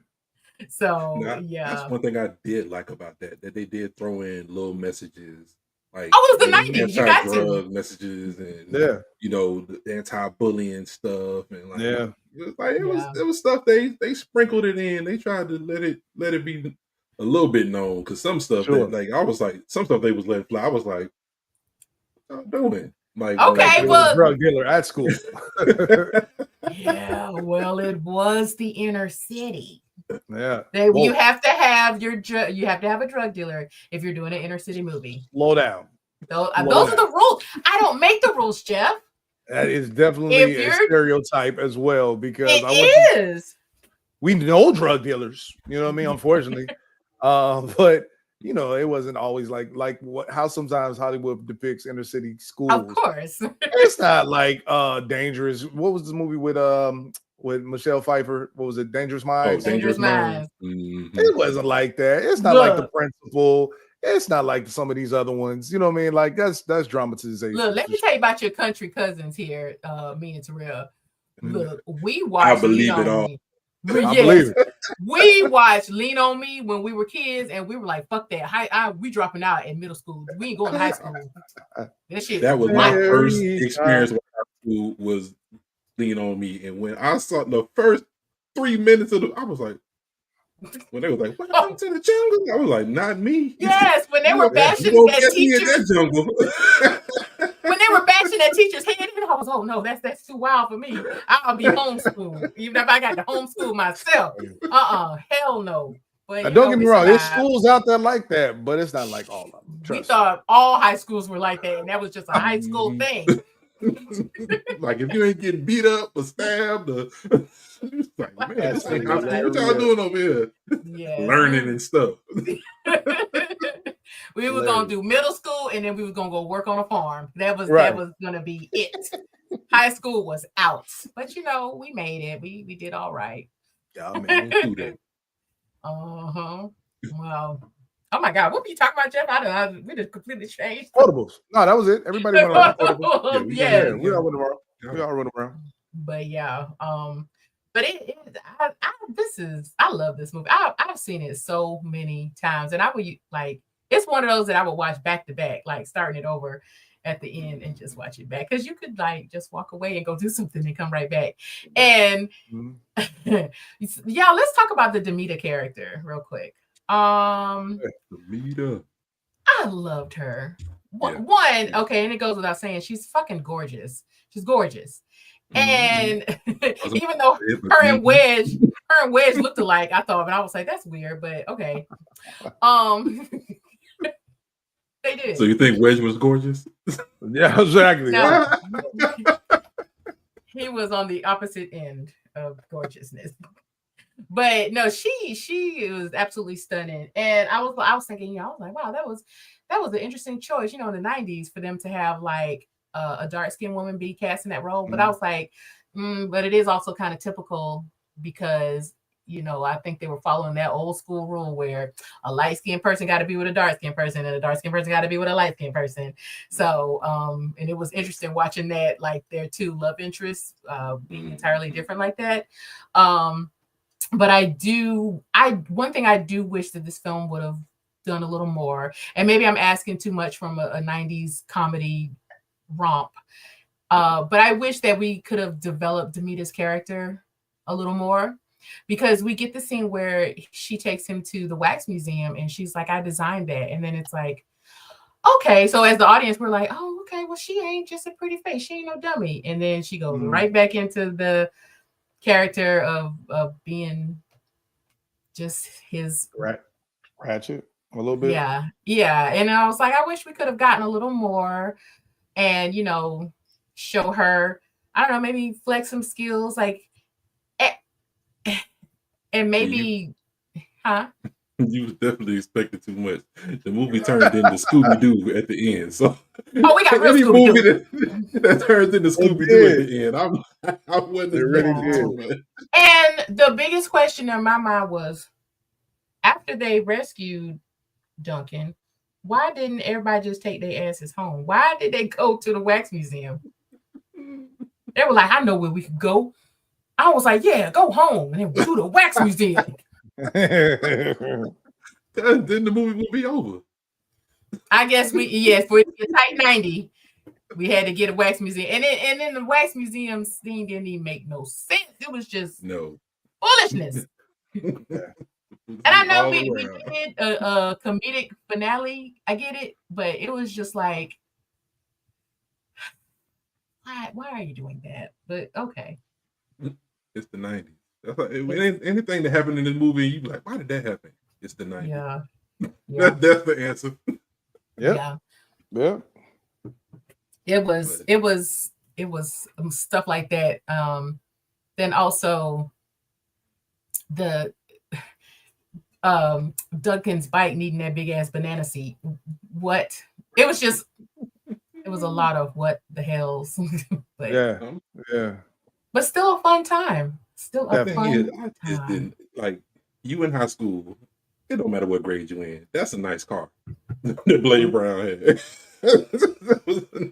Speaker 1: So,
Speaker 2: that's one thing I did like about that they did throw in little messages. Like,
Speaker 1: oh, it was the 90s. You got
Speaker 2: anti-drug
Speaker 1: to.
Speaker 2: messages and, you know, the anti-bullying stuff. And like, it was like, it was stuff they sprinkled it in. They tried to let it be a little bit known, because some stuff like I was like, some stuff they was letting fly. I was like, what y'all doing? Like,
Speaker 1: okay,
Speaker 3: well, drug dealer at school.
Speaker 1: Yeah, well, it was the inner city.
Speaker 3: Yeah,
Speaker 1: you have to have you have to have a drug dealer if you're doing an inner city movie.
Speaker 3: Slow down.
Speaker 1: Those are the rules. I don't make the rules, Jeff.
Speaker 3: That is definitely a stereotype as well, because we know drug dealers. You know what I mean? Unfortunately. But you know, it wasn't always like how sometimes Hollywood depicts inner city schools.
Speaker 1: Of course,
Speaker 3: it's not like dangerous. What was the movie with Michelle Pfeiffer? What was it? Dangerous Minds.
Speaker 1: Dangerous Minds.
Speaker 3: Mm-hmm. It wasn't like that. It's not like The Principal. It's not like some of these other ones. You know what I mean? Like that's dramatization.
Speaker 1: Look, let me tell you about your country cousins here. Me and Terrell. Look, we watched.
Speaker 2: I believe it all.
Speaker 3: I believe it.
Speaker 1: We watched Lean on Me when we were kids, and we were like, "Fuck that! We dropping out in middle school. We ain't going to high school."
Speaker 2: That was my first experience with high school, was Lean on Me, and when I saw the first 3 minutes of I was like, when they was like, "What happened to the jungle?" I was like, "Not me."
Speaker 1: Yes, when they were bashing that teacher. When they were bashing that teacher's head, I was, oh no, that's too wild for me. I'll be homeschooled, even if I got to homeschool myself. Hell no. But
Speaker 3: don't get me wrong, there's schools out there like that, but it's not like all of them.
Speaker 1: We thought all high schools were like that, and that was just a high school thing.
Speaker 2: Like, if you ain't getting beat up or stabbed, or like, man, what y'all doing over here? Learning and stuff.
Speaker 1: We were gonna do middle school, and then we were gonna go work on a farm. That was gonna be it. High school was out, but you know, we made it. We did all right.
Speaker 3: Yeah, man.
Speaker 1: Well, oh my God, what were you talking about, Jeff? We just completely changed.
Speaker 3: Portables. No, that was it. Everybody went around portables. We all went around.
Speaker 1: But yeah, but I love this movie. I've seen it so many times, and I would like, it's one of those that I would watch back to back, like starting it over at the end and just watch it back, because you could like just walk away and go do something and come right back. And yeah, let's talk about the Demeter character real quick.
Speaker 2: Demeter,
Speaker 1: I loved her. One, okay, and it goes without saying, she's fucking gorgeous. She's gorgeous. And even though her and Wedge looked alike, I thought, but I was like, that's weird, but okay. They did.
Speaker 2: So you think Wedge was gorgeous?
Speaker 3: Yeah, exactly.
Speaker 1: No. He was on the opposite end of gorgeousness. But no, she was absolutely stunning. And I was thinking, I was like, wow, that was an interesting choice, in the 90s, for them to have like a dark-skinned woman be cast in that role. But I was like, but it is also kind of typical, because I think they were following that old school rule where a light-skinned person got to be with a dark-skinned person, and a dark-skinned person got to be with a light-skinned person. So, and it was interesting watching that, like their two love interests being entirely different like that. But one thing I do wish that this film would have done a little more, and maybe I'm asking too much from a 90s comedy romp, but I wish that we could have developed Demeter's character a little more. because we get the scene where she takes him to the wax museum and she's like, I designed that. And then it's like, okay. So as the audience, we're like, oh, okay, well, she ain't just a pretty face. She ain't no dummy. And then she goes right back into the character of being just his
Speaker 3: ratchet a little bit.
Speaker 1: Yeah. And I was like, I wish we could have gotten a little more and, you know, show her, I don't know, maybe flex some skills, like, and maybe,
Speaker 2: You was definitely expecting too much. The movie turned into Scooby-Doo at the end. So
Speaker 1: we got real
Speaker 2: any movie
Speaker 1: Scooby-Doo.
Speaker 2: that turns into Scooby-Doo at the end, I wasn't expecting too much.
Speaker 1: And the biggest question in my mind was, after they rescued Duncan, why didn't everybody just take their asses home? Why did they go to the wax museum? They were like, I know where we could go. I was like, yeah, go home and then to the wax museum.
Speaker 2: Then the movie will be over.
Speaker 1: I guess for the tight 90, we had to get a wax museum. And then the wax museum scene didn't even make no sense. It was just foolishness. And I know we did a comedic finale. I get it, but it was just like, why are you doing that? But okay.
Speaker 2: It's the 90s. That's like, anything that happened in this movie, you be like, why did that happen? It's the 90s.
Speaker 1: Yeah.
Speaker 2: That's the answer.
Speaker 3: Yeah.
Speaker 1: It was stuff like that. Then also the Duncan's bike needing that big ass banana seat. What? It was a lot of what the hells. But,
Speaker 3: yeah.
Speaker 1: But still a fun time. Still a fun time.
Speaker 2: Like, you in high school, it don't matter what grade you in. That's a nice car. The Blade Brown had.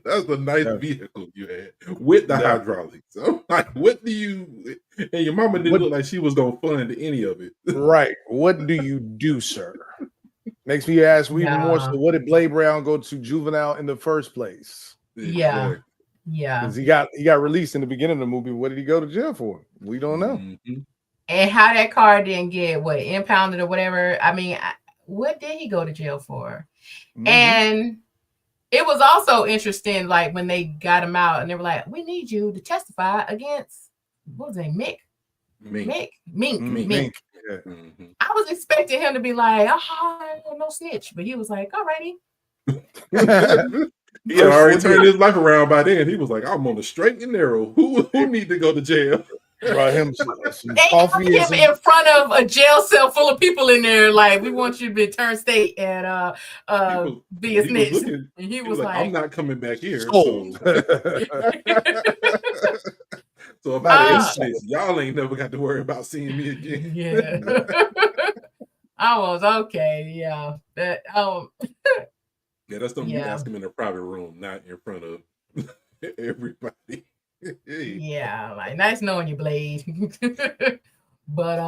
Speaker 2: That's a nice vehicle you had with the hydraulics. So, like, what do you? And your mama didn't look like she was gonna fund any of it.
Speaker 3: Right. What do you do, sir? Makes me ask even more so, what did Blade Brown go to juvenile in the first place?
Speaker 1: Yeah.
Speaker 3: Because he got released in the beginning of the movie. What did he go to jail for? We don't know.
Speaker 1: And how that car didn't get impounded or whatever. I mean, what did he go to jail for? And it was also interesting, like when they got him out and they were like, we need you to testify against, what was his name? Mink.
Speaker 3: Yeah.
Speaker 1: I was expecting him to be like, no snitch. But he was like, all righty.
Speaker 2: He had already turned his life around by then. He was like, I'm on the straight and narrow. Who need to go to jail?
Speaker 3: Brought him some
Speaker 1: coffee in front of a jail cell full of people in there. Like, we want you to turn state and be a snitch. And he was like,
Speaker 2: I'm not coming back here. So if I am snitch, y'all ain't never got to worry about seeing me again.
Speaker 1: Yeah. I was okay. Yeah.
Speaker 2: That's something you ask him in a private room, not in front of everybody.
Speaker 1: Yeah, like nice knowing you, Blade. But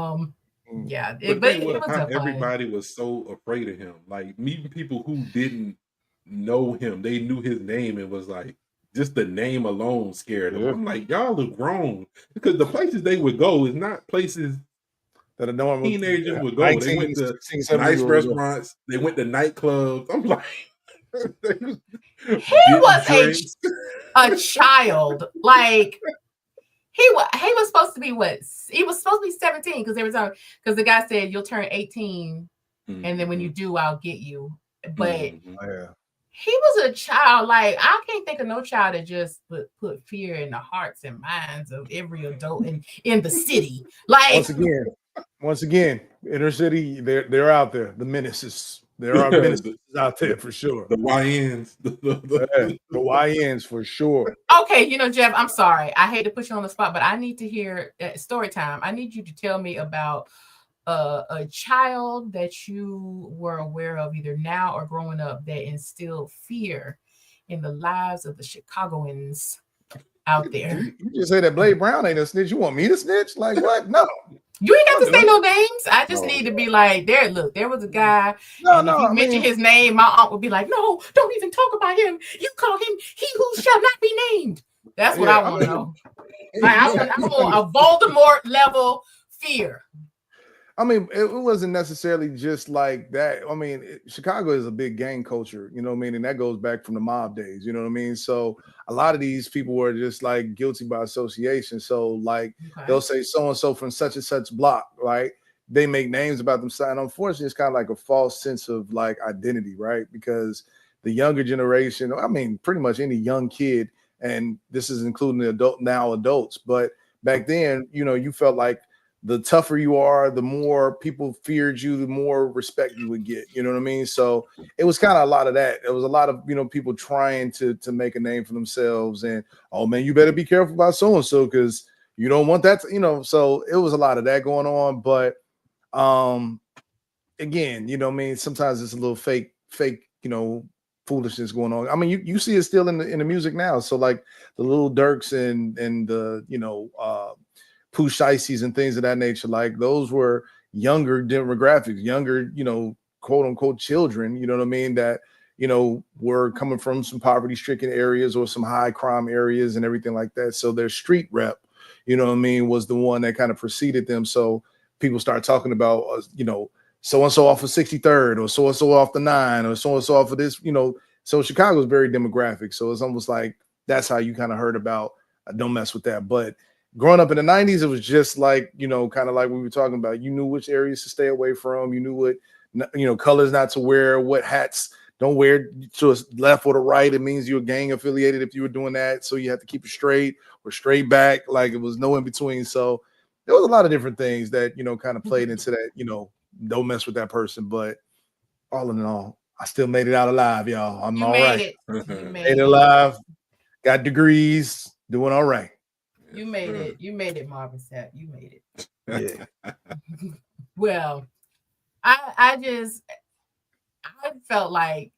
Speaker 1: it was
Speaker 2: everybody was so afraid of him. Like, meeting people who didn't know him, they knew his name and was like, just the name alone scared them. I'm like, y'all are grown, because the places they would go is not places
Speaker 3: that a normal
Speaker 2: teenagers would go. They went to nice restaurants. They went to nightclubs. I'm like,
Speaker 1: he was a child. Like, he was supposed to be he was supposed to be 17, because every time, because the guy said you'll turn 18 and then when you do, I'll get you. But he was a child. Like, I can't think of no child that just put fear in the hearts and minds of every adult in the city. Like,
Speaker 3: once again, inner city, they're out there. The menaces. There are menaces out there for sure.
Speaker 2: The YNs.
Speaker 3: The YNs for sure.
Speaker 1: Okay, Jeff, I'm sorry. I hate to put you on the spot, but I need to hear story time. I need you to tell me about a child that you were aware of either now or growing up that instilled fear in the lives of the Chicagoans out there.
Speaker 3: You just say that Blade Brown ain't a snitch. You want me to snitch? Like, what? No.
Speaker 1: You ain't got to say no names. I just need to be like, there was a guy. If you mention his name, my aunt would be like, no, don't even talk about him. You call him he who shall not be named. That's what I want to know. I want a Voldemort level fear.
Speaker 3: I mean, it wasn't necessarily just like that. I mean, Chicago is a big gang culture, you know what I mean? And that goes back from the mob days, you know what I mean? So a lot of these people were just like guilty by association. So like they'll say so-and-so from such and such block, right? They make names about themselves. And unfortunately, it's kind of like a false sense of like identity, right? Because the younger generation, I mean, pretty much any young kid, and this is including the adults, but back then, you know, you felt like the tougher you are, the more people feared you, the more respect you would get. You know what I mean? So it was kind of a lot of that. It was a lot of, you know, people trying to make a name for themselves. And, oh man, you better be careful about so-and-so because you don't want that, you know. So it was a lot of that going on. But again, you know what I mean? Sometimes it's a little fake, you know, foolishness going on. I mean, you see it still in the music now. So like the Little Durks and the, you know, Pooh Shiesties and things of that nature, like those were younger demographics, younger, you know, quote unquote children, you know what I mean, that, you know, were coming from some poverty-stricken areas or some high crime areas and everything like that. So their street rep, you know what I mean, was the one that kind of preceded them. So people start talking about, you know, so-and-so off of 63rd or so-and-so off the 9 or so-and-so off of this, you know. So Chicago is very demographic. So it's almost like that's how you kind of heard about don't mess with that. But growing up in the 90s, it was just like, you know, kind of like we were talking about. You knew which areas to stay away from. You knew what, you know, colors not to wear, what hats don't wear to the left or the right. It means you're gang affiliated if you were doing that. So you had to keep it straight or straight back. Like it was no in between. So there was a lot of different things that, you know, kind of played into that, you know, don't mess with that person. But all in all, I still made it out alive, y'all. I'm all right.
Speaker 1: You
Speaker 3: made it alive. Got degrees. Doing all right.
Speaker 1: You made it. You made it, Marvin Sapp. You made it.
Speaker 3: Yeah.
Speaker 1: Well, I felt like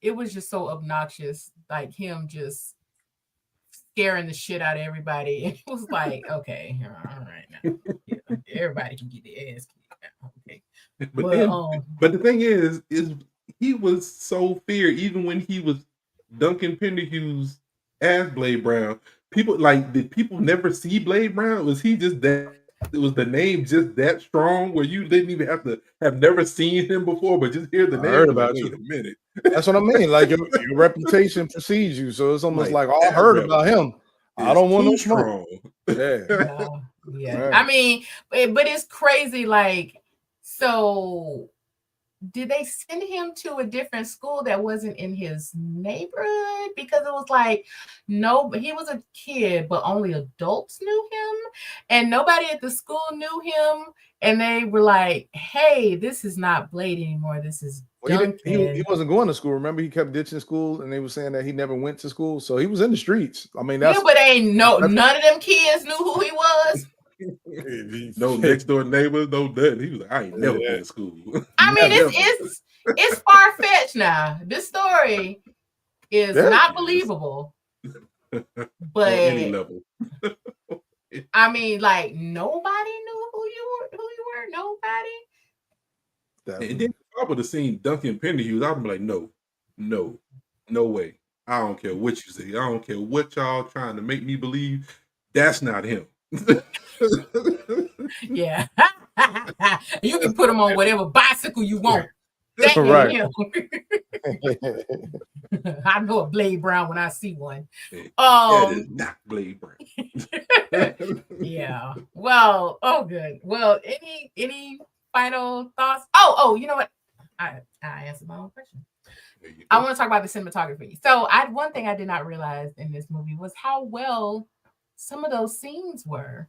Speaker 1: it was just so obnoxious, like him just scaring the shit out of everybody. It was like, okay, all right now. Yeah, everybody can get their ass kicked now. Okay.
Speaker 2: But the thing is he was so feared even when he was Duncan Penderhugh's as Blade Brown. People like, did people never see Blade Brown? Was he just that? Was the name just that strong where you didn't even have never seen him before, but just hear the name?
Speaker 3: Heard about
Speaker 2: like,
Speaker 3: you.
Speaker 2: Wait a minute.
Speaker 3: That's what I mean. Like your reputation precedes you, so it's almost like I heard about him. I don't want no smoke.
Speaker 1: Yeah. Right. I mean, but it's crazy. Like, so did they send him to a different school that wasn't in his neighborhood? Because it was like, no, he was a kid, but only adults knew him. And nobody at the school knew him. And they were like, hey, this is not Blade anymore. This is Duncan.
Speaker 3: He wasn't going to school. Remember, he kept ditching school, and they were saying that he never went to school. So he was in the streets. I mean, that's
Speaker 1: but none of them kids knew who he was.
Speaker 2: No next door neighbors, no nothing. He was like, I ain't never been to school.
Speaker 1: I mean, it's far fetched now. This story is not believable. But
Speaker 2: on any level.
Speaker 1: I mean, like nobody knew who you were. Nobody.
Speaker 2: And then if I would have seen Duncan Penderhughes, I'd be like, no way. I don't care what you say. I don't care what y'all trying to make me believe. That's not him.
Speaker 1: Yeah. You can put him on whatever bicycle you want. That
Speaker 3: right.
Speaker 1: Him. I know a Blade Brown when I see one.
Speaker 2: That is not Blade Brown.
Speaker 1: Yeah. Well, good. Well, any final thoughts? Oh, you know what? I answered my own question. I want to talk about the cinematography. So one thing I did not realize in this movie was how well some of those scenes were.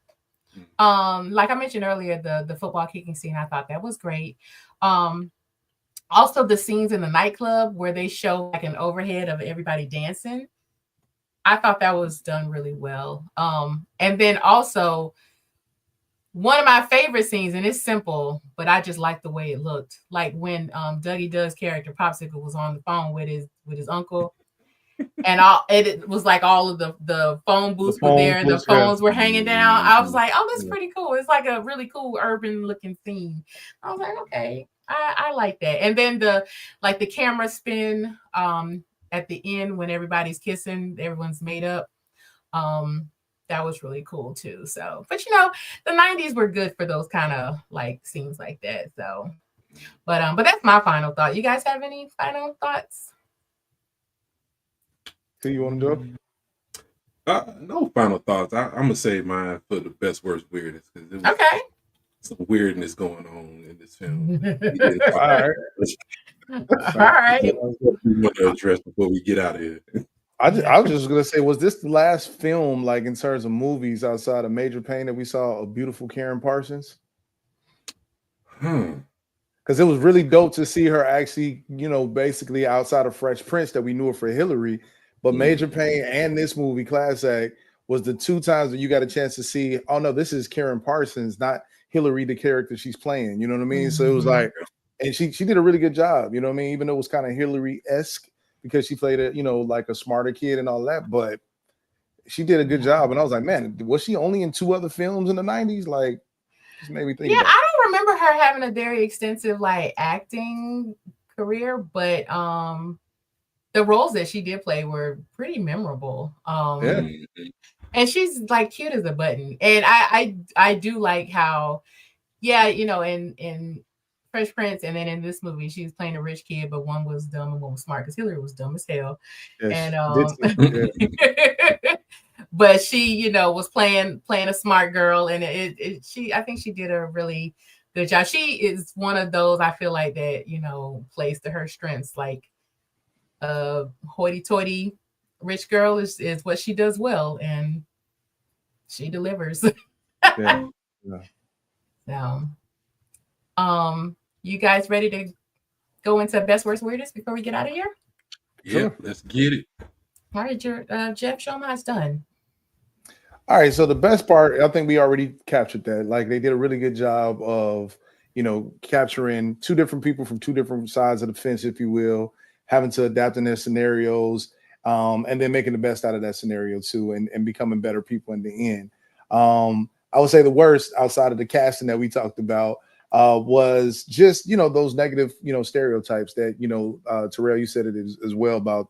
Speaker 1: Like I mentioned earlier, the football kicking scene, I thought that was great. Also the scenes in the nightclub where they show like an overhead of everybody dancing. I thought that was done really well. And then also one of my favorite scenes, and it's simple, but I just like the way it looked. Like when Dougie Doug's character Popsicle was on the phone with his uncle. And it was like all of the phone booths were there and the phones were hanging down. I was like, oh, that's pretty cool. It's like a really cool urban looking scene. I was like, okay, I like that. And then the camera spin at the end when everybody's kissing, everyone's made up. that was really cool too. So, but you know, the 90s were good for those kind of like scenes like that. So, but that's my final thought. You guys have any final thoughts?
Speaker 3: Who you want to do?
Speaker 2: No final thoughts. I'm gonna save mine for the best, worst, weirdest, because there was
Speaker 1: Okay.
Speaker 2: some weirdness going on in this film.
Speaker 3: All right.
Speaker 1: All right.
Speaker 2: We want to address before we get out of here.
Speaker 3: I was just gonna say, was this the last film, like in terms of movies outside of Major Payne, that we saw a beautiful Karen Parsons? Because it was really dope to see her actually, you know, basically outside of Fresh Prince that we knew her for Hillary, but Major Payne and this movie Class Act was the two times that you got a chance to see, oh no, this is Karen Parsons, not Hillary, the character she's playing. You know what I mean? So it was like, and she did a really good job. You know what I mean? Even though it was kind of Hillary-esque because she played a, you know, like a smarter kid and all that, but she did a good job. And I was like, man, was she only in 2 other films in the 90s? Like, just made me think.
Speaker 1: Yeah, I don't remember her having a very extensive like acting career, but the roles that she did play were pretty memorable. And she's like cute as a button. And I do like how, yeah, you know, in Fresh Prince, and then in this movie, she was playing a rich kid, but one was dumb and one was smart because Hillary was dumb as hell. Yes, and but she, you know, was playing a smart girl, and I think she did a really good job. She is one of those I feel like that, you know, plays to her strengths, like hoity-toity rich girl is what she does well, and she delivers.
Speaker 3: Yeah.
Speaker 1: So, you guys ready to go into best, worst, weirdest before we get out of here?
Speaker 2: Yeah, let's get it.
Speaker 1: All right, Jeff, show them how it's done.
Speaker 3: All right, so the best part, I think we already captured that. Like, they did a really good job of, you know, capturing 2 different people from 2 different sides of the fence, if you will, having to adapt in their scenarios, and then making the best out of that scenario too, and becoming better people in the end. I would say the worst outside of the casting that we talked about was just, you know, those negative, you know, stereotypes that, you know, Terrell, you said it as well about,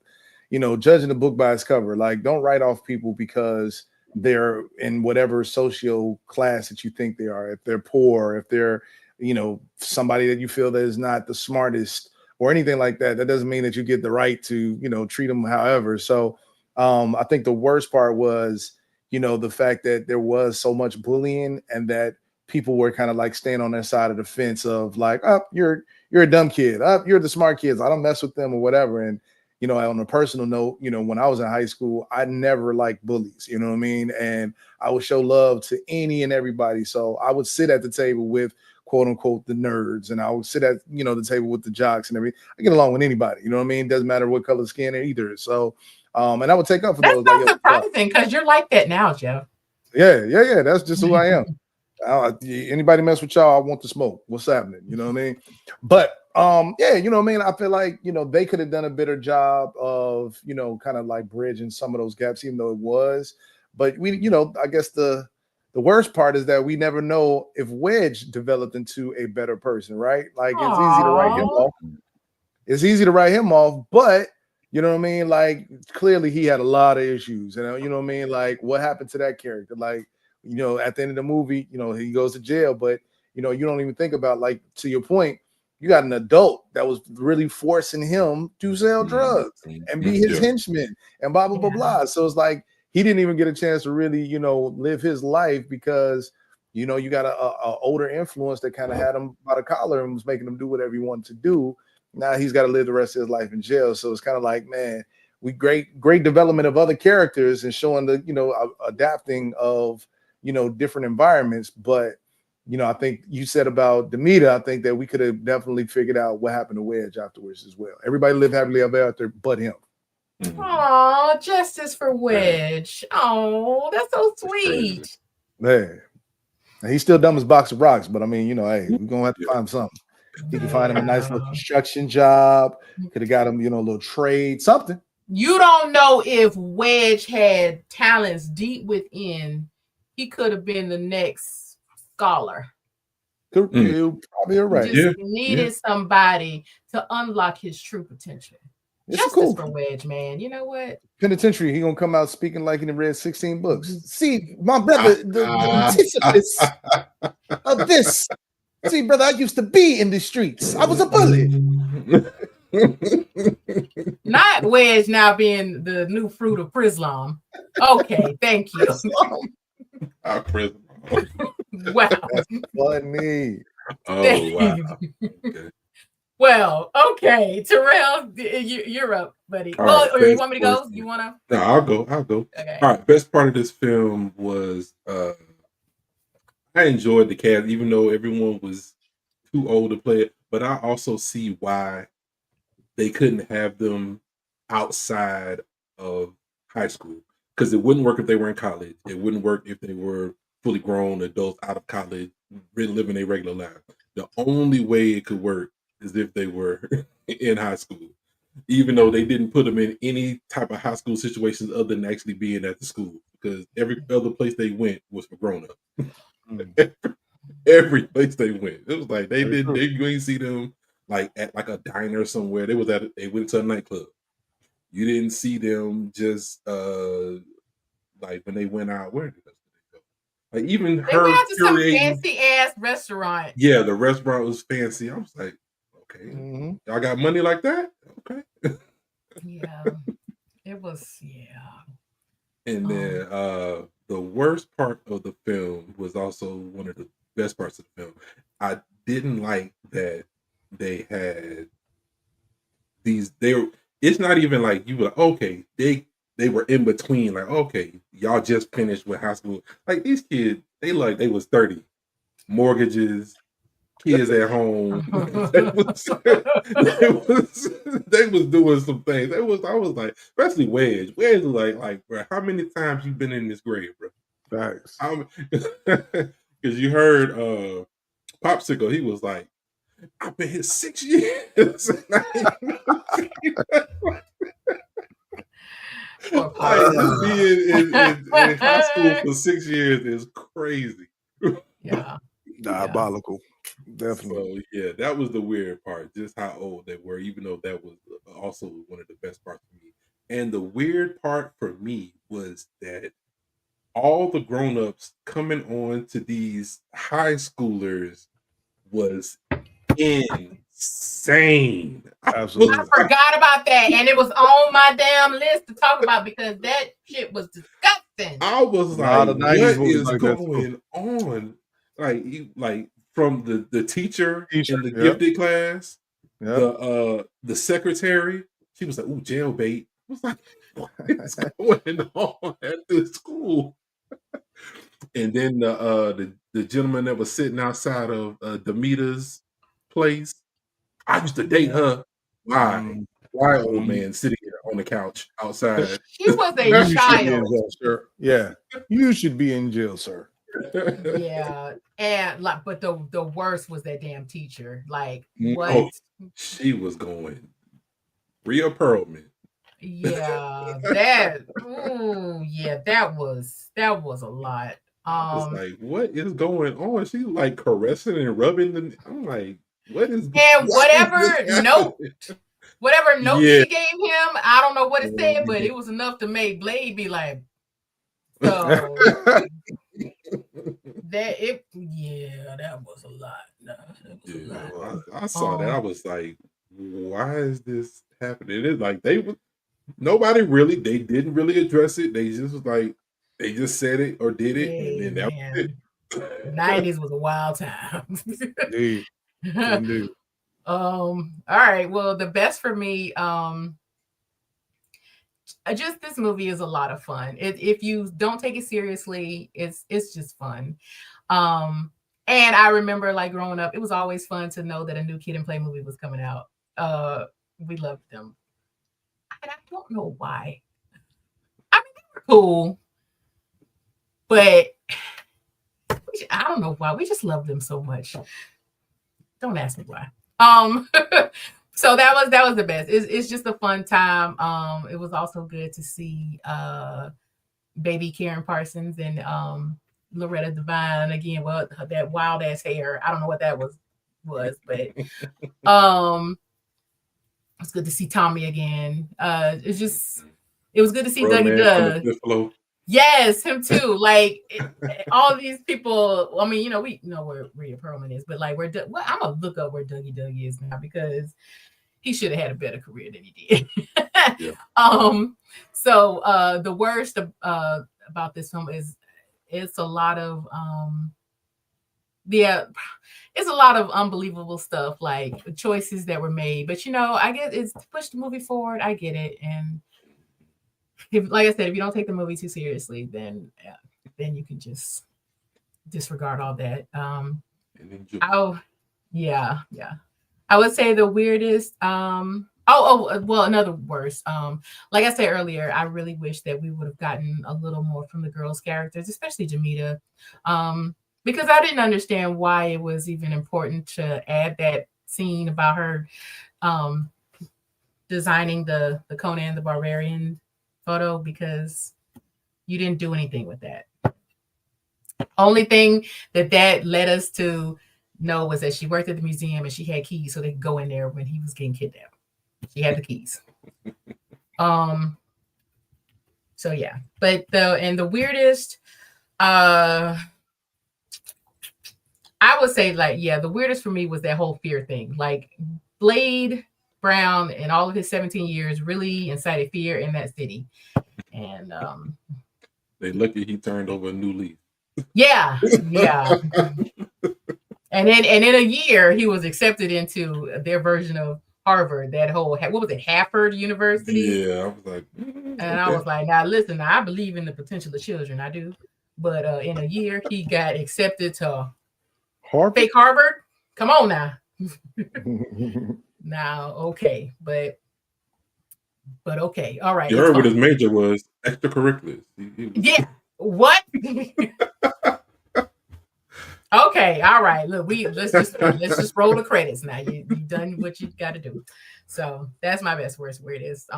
Speaker 3: you know, judging the book by its cover. Like, don't write off people because they're in whatever socio class that you think they are. If they're poor, if they're, you know, somebody that you feel that is not the smartest or anything like that, that doesn't mean that you get the right to, you know, treat them however. So I think the worst part was, you know, the fact that there was so much bullying and that people were kind of like staying on their side of the fence of like, oh, you're a dumb kid. Oh, you're the smart kids. I don't mess with them or whatever. And, you know, on a personal note, you know, when I was in high school, I never liked bullies, you know what I mean? And I would show love to any and everybody. So I would sit at the table with quote unquote the nerds, and I would sit at, you know, the table with the jocks and everything. I get along with anybody, you know what I mean? Doesn't matter what color skin either. So and I would take up for those.
Speaker 1: That's not surprising because you're like that now, Jeff.
Speaker 3: Yeah. That's just who I am. Anybody mess with y'all, I want to smoke. What's happening? You know what I mean? But yeah, you know what I mean? I feel like, you know, they could have done a better job of, you know, kind of like bridging some of those gaps, even though it was. But we, you know, I guess the worst part is that we never know if Wedge developed into a better person, right? Like, it's easy to write him off. It's easy to write him off, but you know what I mean? Like, clearly he had a lot of issues. You know what I mean? Like, what happened to that character? Like, you know, at the end of the movie, you know, he goes to jail, but, you know, you don't even think about, like, to your point, you got an adult that was really forcing him to sell drugs and be his henchman and blah, blah, blah, blah. So it's like he didn't even get a chance to really, you know, live his life because, you know, you got a older influence that kind of had him by the collar and was making him do whatever he wanted to do. Now he's got to live the rest of his life in jail. So it's kind of like, man, we great development of other characters and showing the, you know, adapting of, you know, different environments. But, you know, I think you said about Demeter, I think that we could have definitely figured out what happened to Wedge afterwards as well. Everybody lived happily ever after but him.
Speaker 1: Oh, justice for Wedge. Oh, that's so sweet.
Speaker 3: Man, he's still dumb as a box of rocks, but I mean, you know, hey, we're gonna have to find something. He could find him a nice little construction job. Could have got him, you know, a little trade, something.
Speaker 1: You don't know if Wedge had talents deep within. He could have been the next scholar.
Speaker 3: You probably are right.
Speaker 1: Just needed somebody to unlock his true potential.
Speaker 3: It's
Speaker 1: Justice
Speaker 3: cool.
Speaker 1: for Wedge, man. You know what?
Speaker 3: Penitentiary, he gonna come out speaking like he read 16 books. See, my brother, the antithesis of this. See, brother, I used to be in the streets. I was a bully.
Speaker 1: Not Wedge now being the new fruit of Prislam. Okay, thank you. Wow.
Speaker 3: That's funny.
Speaker 2: Oh, wow. Okay.
Speaker 1: Well, okay, Terrell, you're up, buddy.
Speaker 2: All
Speaker 1: Well,
Speaker 2: right,
Speaker 1: or you want me to go?
Speaker 2: best
Speaker 1: You want to?
Speaker 2: No, I'll go.
Speaker 1: Okay.
Speaker 2: All right, best part of this film was I enjoyed the cast, even though everyone was too old to play it. But I also see why they couldn't have them outside of high school, because it wouldn't work if they were in college. It wouldn't work if they were fully grown adults out of college, really living a regular life. The only way it could work is if they were in high school, even though they didn't put them in any type of high school situations other than actually being at the school, because every other place they went was for grown up. Every place they went, it was like they didn't. You ain't see them like at like a diner somewhere. They went to a nightclub. You didn't see them just like when they went out. Where did they go? Like even
Speaker 1: They went
Speaker 2: her
Speaker 1: out to some
Speaker 2: curating.
Speaker 1: fancy ass restaurant.
Speaker 2: Yeah, the restaurant was fancy. I was like, okay, y'all got money like that? Okay.
Speaker 1: Yeah, it was. Yeah.
Speaker 2: And then the worst part of the film was also one of the best parts of the film. I didn't like that they had these. It's not even like you were like, okay, they were in between. Like, okay, y'all just finished with high school. Like these kids, they was 30, mortgages, kids at home. they was doing some things. I was like, especially Wedge. Wedge was like, bro, how many times you been in this grave, bro?
Speaker 3: Facts.
Speaker 2: Because you heard Popsicle, he was like, I've been here 6 years. Like, just being in high school for 6 years is crazy.
Speaker 1: Yeah.
Speaker 3: Diabolical. Definitely.
Speaker 2: So yeah, that was the weird part, just how old they were, even though that was also one of the best parts for me. And the weird part for me was that all the grown-ups coming on to these high schoolers was insane.
Speaker 3: Absolutely.
Speaker 1: I forgot about that, and it was on my damn list to talk about because that shit was disgusting.
Speaker 2: I was like, what is going on? Like from the teacher in the gifted class, the secretary, she was like, "Ooh, jailbait." I was like, what is going on at this school? And then the gentleman that was sitting outside of Demita's place, I used to date her. Why? Why, old man sitting here on the couch outside?
Speaker 1: She was a child.
Speaker 3: Sir. Yeah, you should be in jail, sir.
Speaker 1: Yeah, and like, but the worst was that damn teacher. Like, what?
Speaker 2: Oh, she was going Rhea Perlman.
Speaker 1: Yeah, that. Ooh, yeah, that was a lot.
Speaker 2: I was like, what is going on? She's like caressing and rubbing the. I'm like, what is?
Speaker 1: And whatever note she gave him, I don't know what it said, but it was enough to make Blade be like, so that was a lot. No, that was a lot.
Speaker 2: I saw that. I was like, why is this happening? It's like nobody really, they didn't really address it. They just was like, they just said it or did it, and then that was it.
Speaker 1: 90s was a wild time.
Speaker 3: Indeed. Indeed.
Speaker 1: All right. Well, the best for me, just this movie is a lot of fun. If you don't take it seriously, it's just fun. And I remember like growing up, it was always fun to know that a new Kid and Play movie was coming out. We loved them. And I don't know why. I mean, they were cool, but I don't know why. We just love them so much. Don't ask me why. So that was the best. It's just a fun time. It was also good to see baby Karen Parsons and Loretta Devine again. Well, that wild ass hair. I don't know what that was, but It's good to see Tommy again. It was good to see Dougie
Speaker 2: Romance on the
Speaker 1: Doug.
Speaker 2: fifth floor.
Speaker 1: Yes, him too. Like all these people. I mean, we know where Rhea Perlman is, but like I'm gonna look up where Dougie Doug is now because he should have had a better career than he did.
Speaker 2: Yeah.
Speaker 1: So the worst about this film is it's a lot of it's a lot of unbelievable stuff, like choices that were made. But I guess it's to push the movie forward. I get it, and like I said, if you don't take the movie too seriously, then you can just disregard all that. Yeah. I would say the weirdest. Well, another worst. Like I said earlier, I really wish that we would have gotten a little more from the girls' characters, especially Jamita, because I didn't understand why it was even important to add that scene about her designing the Conan the Barbarian photo, because you didn't do anything with that. Only thing that led us to know was that she worked at the museum and she had keys so they could go in there when he was getting kidnapped. She had the keys. So yeah, but the weirdest, I would say, like, yeah, the weirdest for me was that whole fear thing. Like, Blade Brown and all of his 17 years really incited fear in that city. And
Speaker 2: they lucky he turned over a new leaf.
Speaker 1: Yeah. And in a year, he was accepted into their version of Harvard. That whole, what was it, Harvard University?
Speaker 2: Yeah, I was like,
Speaker 1: and I was like, now listen, I believe in the potential of children, I do. But in a year, he got accepted to
Speaker 3: Harvard?
Speaker 1: fake Harvard. Come on now. Now, okay, but okay, all right.
Speaker 2: You heard what his major was? Extracurriculars.
Speaker 1: Yeah. What? Okay, all right. Look, let's just roll the credits now. You've done what you got to do. So that's my best worst weirdest.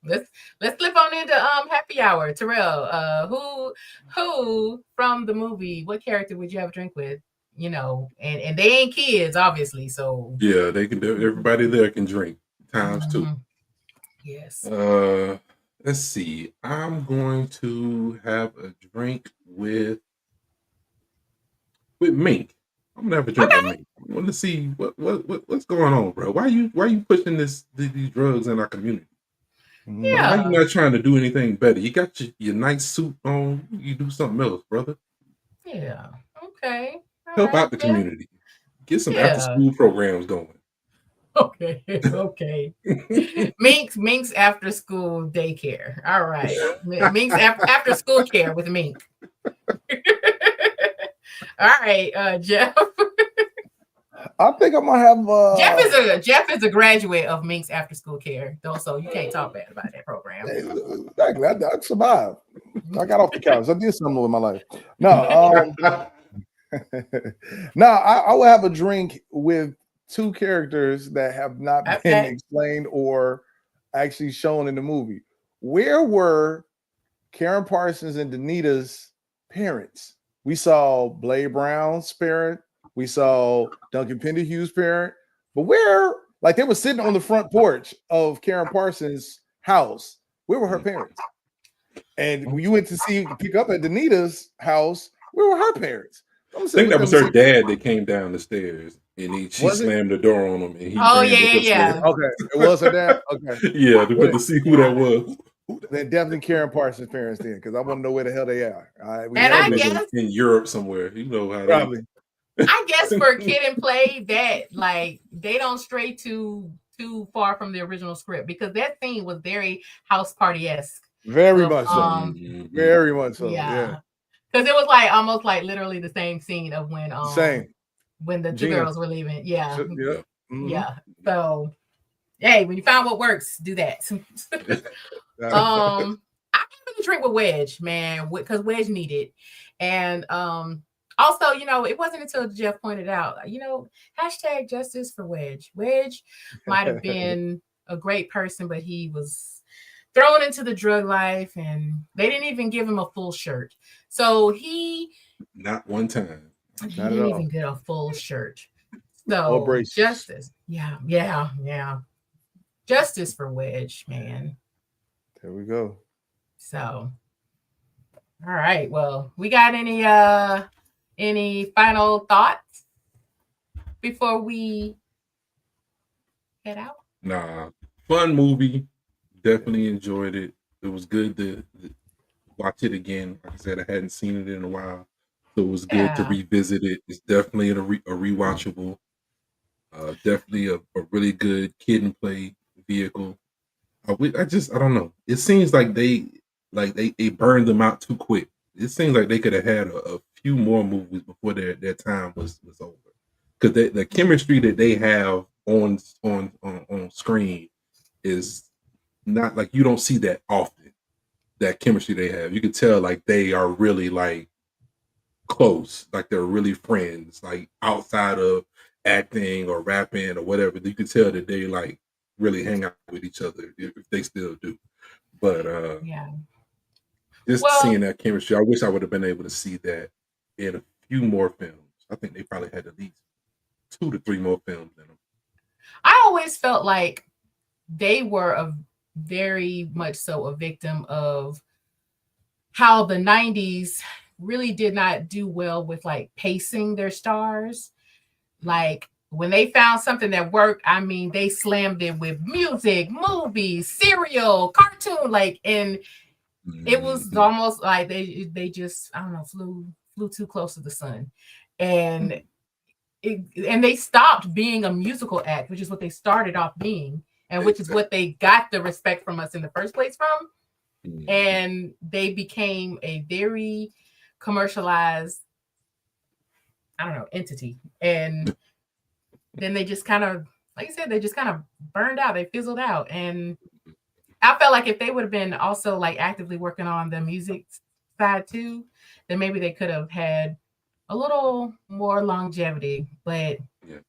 Speaker 1: Let's flip on into happy hour. Terrell, who from the movie, what character would you have a drink with? And they ain't kids, obviously. So
Speaker 2: yeah, they can. Everybody there can drink times two.
Speaker 1: Yes.
Speaker 2: Let's see. I'm going to have a drink with Mink. I'm gonna have a drink with Mink. I want to see what's going on, bro. Why you pushing these drugs in our community?
Speaker 1: Yeah.
Speaker 2: Why you not trying to do anything better? You got your nice suit on. You do something else, brother.
Speaker 1: Yeah. Okay.
Speaker 2: Help out the community. Get some after school programs going.
Speaker 1: Okay. Mink's after school daycare. All right. Mink's after school care with Mink. All right, Jeff.
Speaker 3: I think I'm gonna have
Speaker 1: Jeff is a graduate of Mink's after school care, though, so you can't talk bad about that program.
Speaker 3: Exactly. I survived. I got off the couch. I did something with my life. No, I will have a drink with two characters that have not been explained or actually shown in the movie. Where were Karen Parsons and Danita's parents? We saw Blade Brown's parent. We saw Duncan Penderhugh's parent. But where, like, they were sitting on the front porch of Karen Parsons' house. Where were her parents? And when you went to pick up at Danita's house, where were her parents?
Speaker 2: I think that was her dad that came down the stairs and she slammed the door on him. And he
Speaker 1: yeah.
Speaker 3: Okay, it was her dad. Okay,
Speaker 2: yeah, to see who that was.
Speaker 3: Then definitely Karen Parsons' parents then, because I want to know where the hell they are.
Speaker 1: I guess
Speaker 2: in Europe somewhere. You know how
Speaker 3: probably.
Speaker 1: I guess for Kid and Play, that like they don't stray too far from the original script, because that scene was very house party-esque.
Speaker 3: Very much so. Very much so. Yeah.
Speaker 1: Because it was like almost like literally the same scene of when when the two girls were leaving. Yeah.
Speaker 3: Mm-hmm.
Speaker 1: Yeah. So hey, when you find what works, do that. I'm gonna drink with Wedge, man, because Wedge needed. And also, it wasn't until Jeff pointed out, hashtag justice for Wedge. Wedge might have been a great person, but he was thrown into the drug life and they didn't even give him a full shirt. So
Speaker 2: not one time.
Speaker 1: He didn't even get a full shirt. So justice. Yeah. justice for Wedge, man.
Speaker 3: There we go.
Speaker 1: So, all right. Well, we got any final thoughts before we head out?
Speaker 2: Nah, fun movie. Definitely enjoyed it. It was good to watch it again. Like I said, I hadn't seen it in a while, so it was good to
Speaker 1: Yeah.
Speaker 2: revisit it. It's definitely a rewatchable. Definitely a really good kid and play vehicle. I don't know. It seems like they burned them out too quick. It seems like they could have had a few more movies before their time was over. Because the chemistry that they have on screen is not like, you don't see that often. That chemistry they have, you can tell like they are really like close, like they're really friends, like outside of acting or rapping or whatever. You can tell that they like really hang out with each other if they still do. But
Speaker 1: Yeah.
Speaker 2: just
Speaker 1: Well,
Speaker 2: seeing that chemistry, I wish I would have been able to see that in a few more films. I think they probably had at least 2 to 3 more films in them.
Speaker 1: I always felt like they were very much so a victim of how the 90s really did not do well with like pacing their stars. Like when they found something that worked, I mean, they slammed it with music, movies, cereal, cartoon, like, and it was almost like they just, I don't know, flew too close to the sun. And and they stopped being a musical act, which is what they started off being, and which is what they got the respect from us in the first place from. And they became a very commercialized, I don't know, entity. And then they just kind of, like I said, they just kind of burned out. They fizzled out. And I felt like if they would have been also like actively working on the music side too, then maybe they could have had a little more longevity. But
Speaker 2: yeah,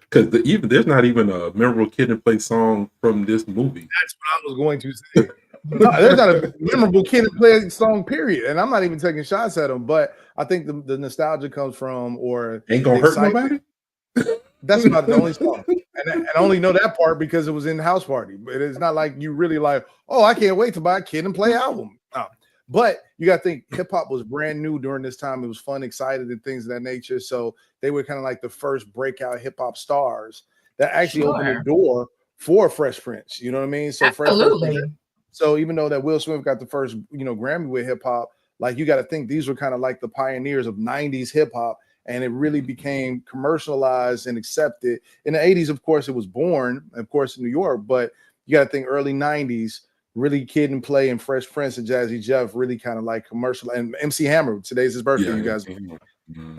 Speaker 2: because there's not even a memorable kid and play song from this movie.
Speaker 3: That's what I was going to say. No, there's not a memorable kid and play song, period. And I'm not even taking shots at them, but I think the nostalgia comes from, or
Speaker 2: Ain't Gonna Hurt Nobody.
Speaker 3: That's not the only song. And I only know that part because it was in the house party. But it's not like you really like, oh, I can't wait to buy a kid and play album. No. But you got to think hip hop was brand new during this time. It was fun, excited, and things of that nature. So they were kind of like the first breakout hip hop stars that actually opened the door for Fresh Prince. You know what I mean? So
Speaker 1: absolutely.
Speaker 3: So even though that Will Smith got the first, Grammy with hip hop, like you got to think these were kind of like the pioneers of 90s hip hop. And it really became commercialized and accepted. In the 80s, of course, it was born, of course, in New York. But you got to think early 90s, really Kid and Play and Fresh Prince and Jazzy Jeff really kind of like commercial. And MC Hammer, today's his birthday, you guys.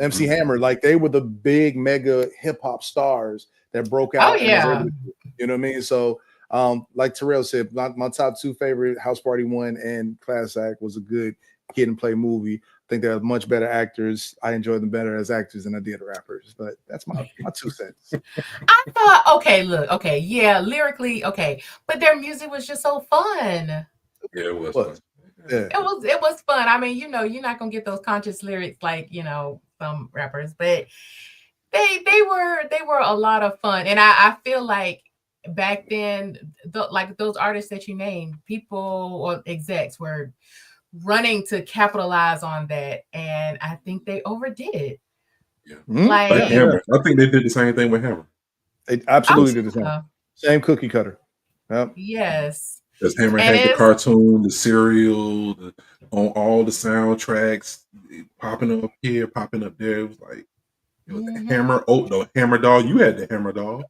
Speaker 3: MC Hammer, like they were the big mega hip hop stars that broke out.
Speaker 1: Oh, yeah.
Speaker 3: You know what I mean? So like Terrell said, my top 2 favorite, House Party 1 and Class Act, was a good Kid and Play movie. I think they're much better actors. I enjoy them better as actors than I did rappers, but that's my 2 cents.
Speaker 1: I thought, okay, yeah, lyrically, okay, but their music was just so fun.
Speaker 2: Yeah, it was fun.
Speaker 3: Yeah.
Speaker 1: It was fun. I mean, you're not gonna get those conscious lyrics like some rappers, but they were a lot of fun. And I feel like back then, like those artists that you named, people or execs were running to capitalize on that, and I think they overdid it.
Speaker 2: Yeah. Like Hammer. I think they did the same thing with Hammer.
Speaker 3: They absolutely did the same cookie cutter. Yep.
Speaker 1: Yes.
Speaker 2: Because Hammer had the cartoon, the cereal, on all the soundtracks, popping up here, popping up there. It was like the Hammer. Oh, the Hammer doll. You had the Hammer doll.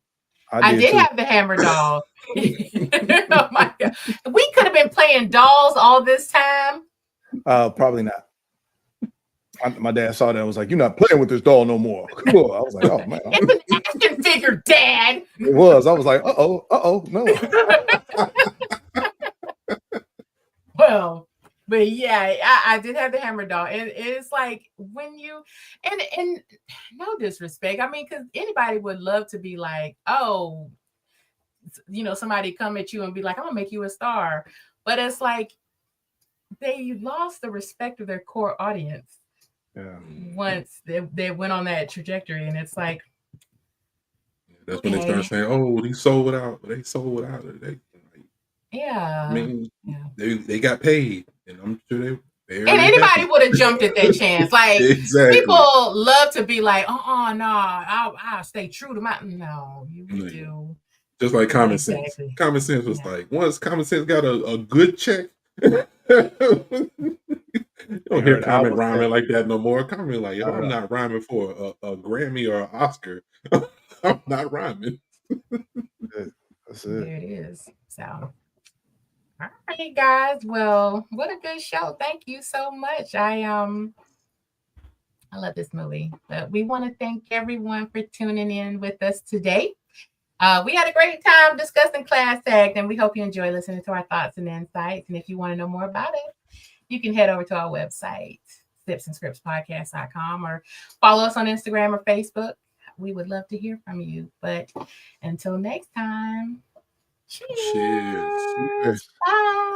Speaker 1: I did have the Hammer doll. Oh my God. We could have been playing dolls all this time.
Speaker 3: Probably not. My dad saw that and was like, "You're not playing with this doll no more." Cool. I was like, "Oh man,
Speaker 1: it's an action figure, Dad."
Speaker 3: It was. I was like, no.
Speaker 1: Well, but yeah, I did have the Hammer doll, and it's like when you and no disrespect, I mean, because anybody would love to be like, oh, somebody come at you and be like, I'm gonna make you a star, but it's like they lost the respect of their core audience. Yeah. Once they went on that trajectory, and it's like,
Speaker 2: That's when they start saying, "Oh, they sold out. They sold out."
Speaker 1: Yeah.
Speaker 2: I mean, they got paid, and I'm sure
Speaker 1: and anybody would have jumped at that chance. Like
Speaker 2: exactly.
Speaker 1: People love to be like, no, I'll stay true to my. No, you do.
Speaker 2: Just like common sense. Common sense was like, once common sense got a good check. You don't hear Common rhyming like that no more. Common like, if I'm not rhyming for a Grammy or an Oscar, I'm not rhyming.
Speaker 3: That's it.
Speaker 1: There it is. So, all right, guys. Well, what a good show. Thank you so much. I love this movie. But we want to thank everyone for tuning in with us today. We had a great time discussing Class Act, and we hope you enjoy listening to our thoughts and insights. And if you want to know more about it, you can head over to our website, sipsandscriptspodcast.com, or follow us on Instagram or Facebook. We would love to hear from you. But until next time, cheers.
Speaker 3: Cheers.
Speaker 1: Bye.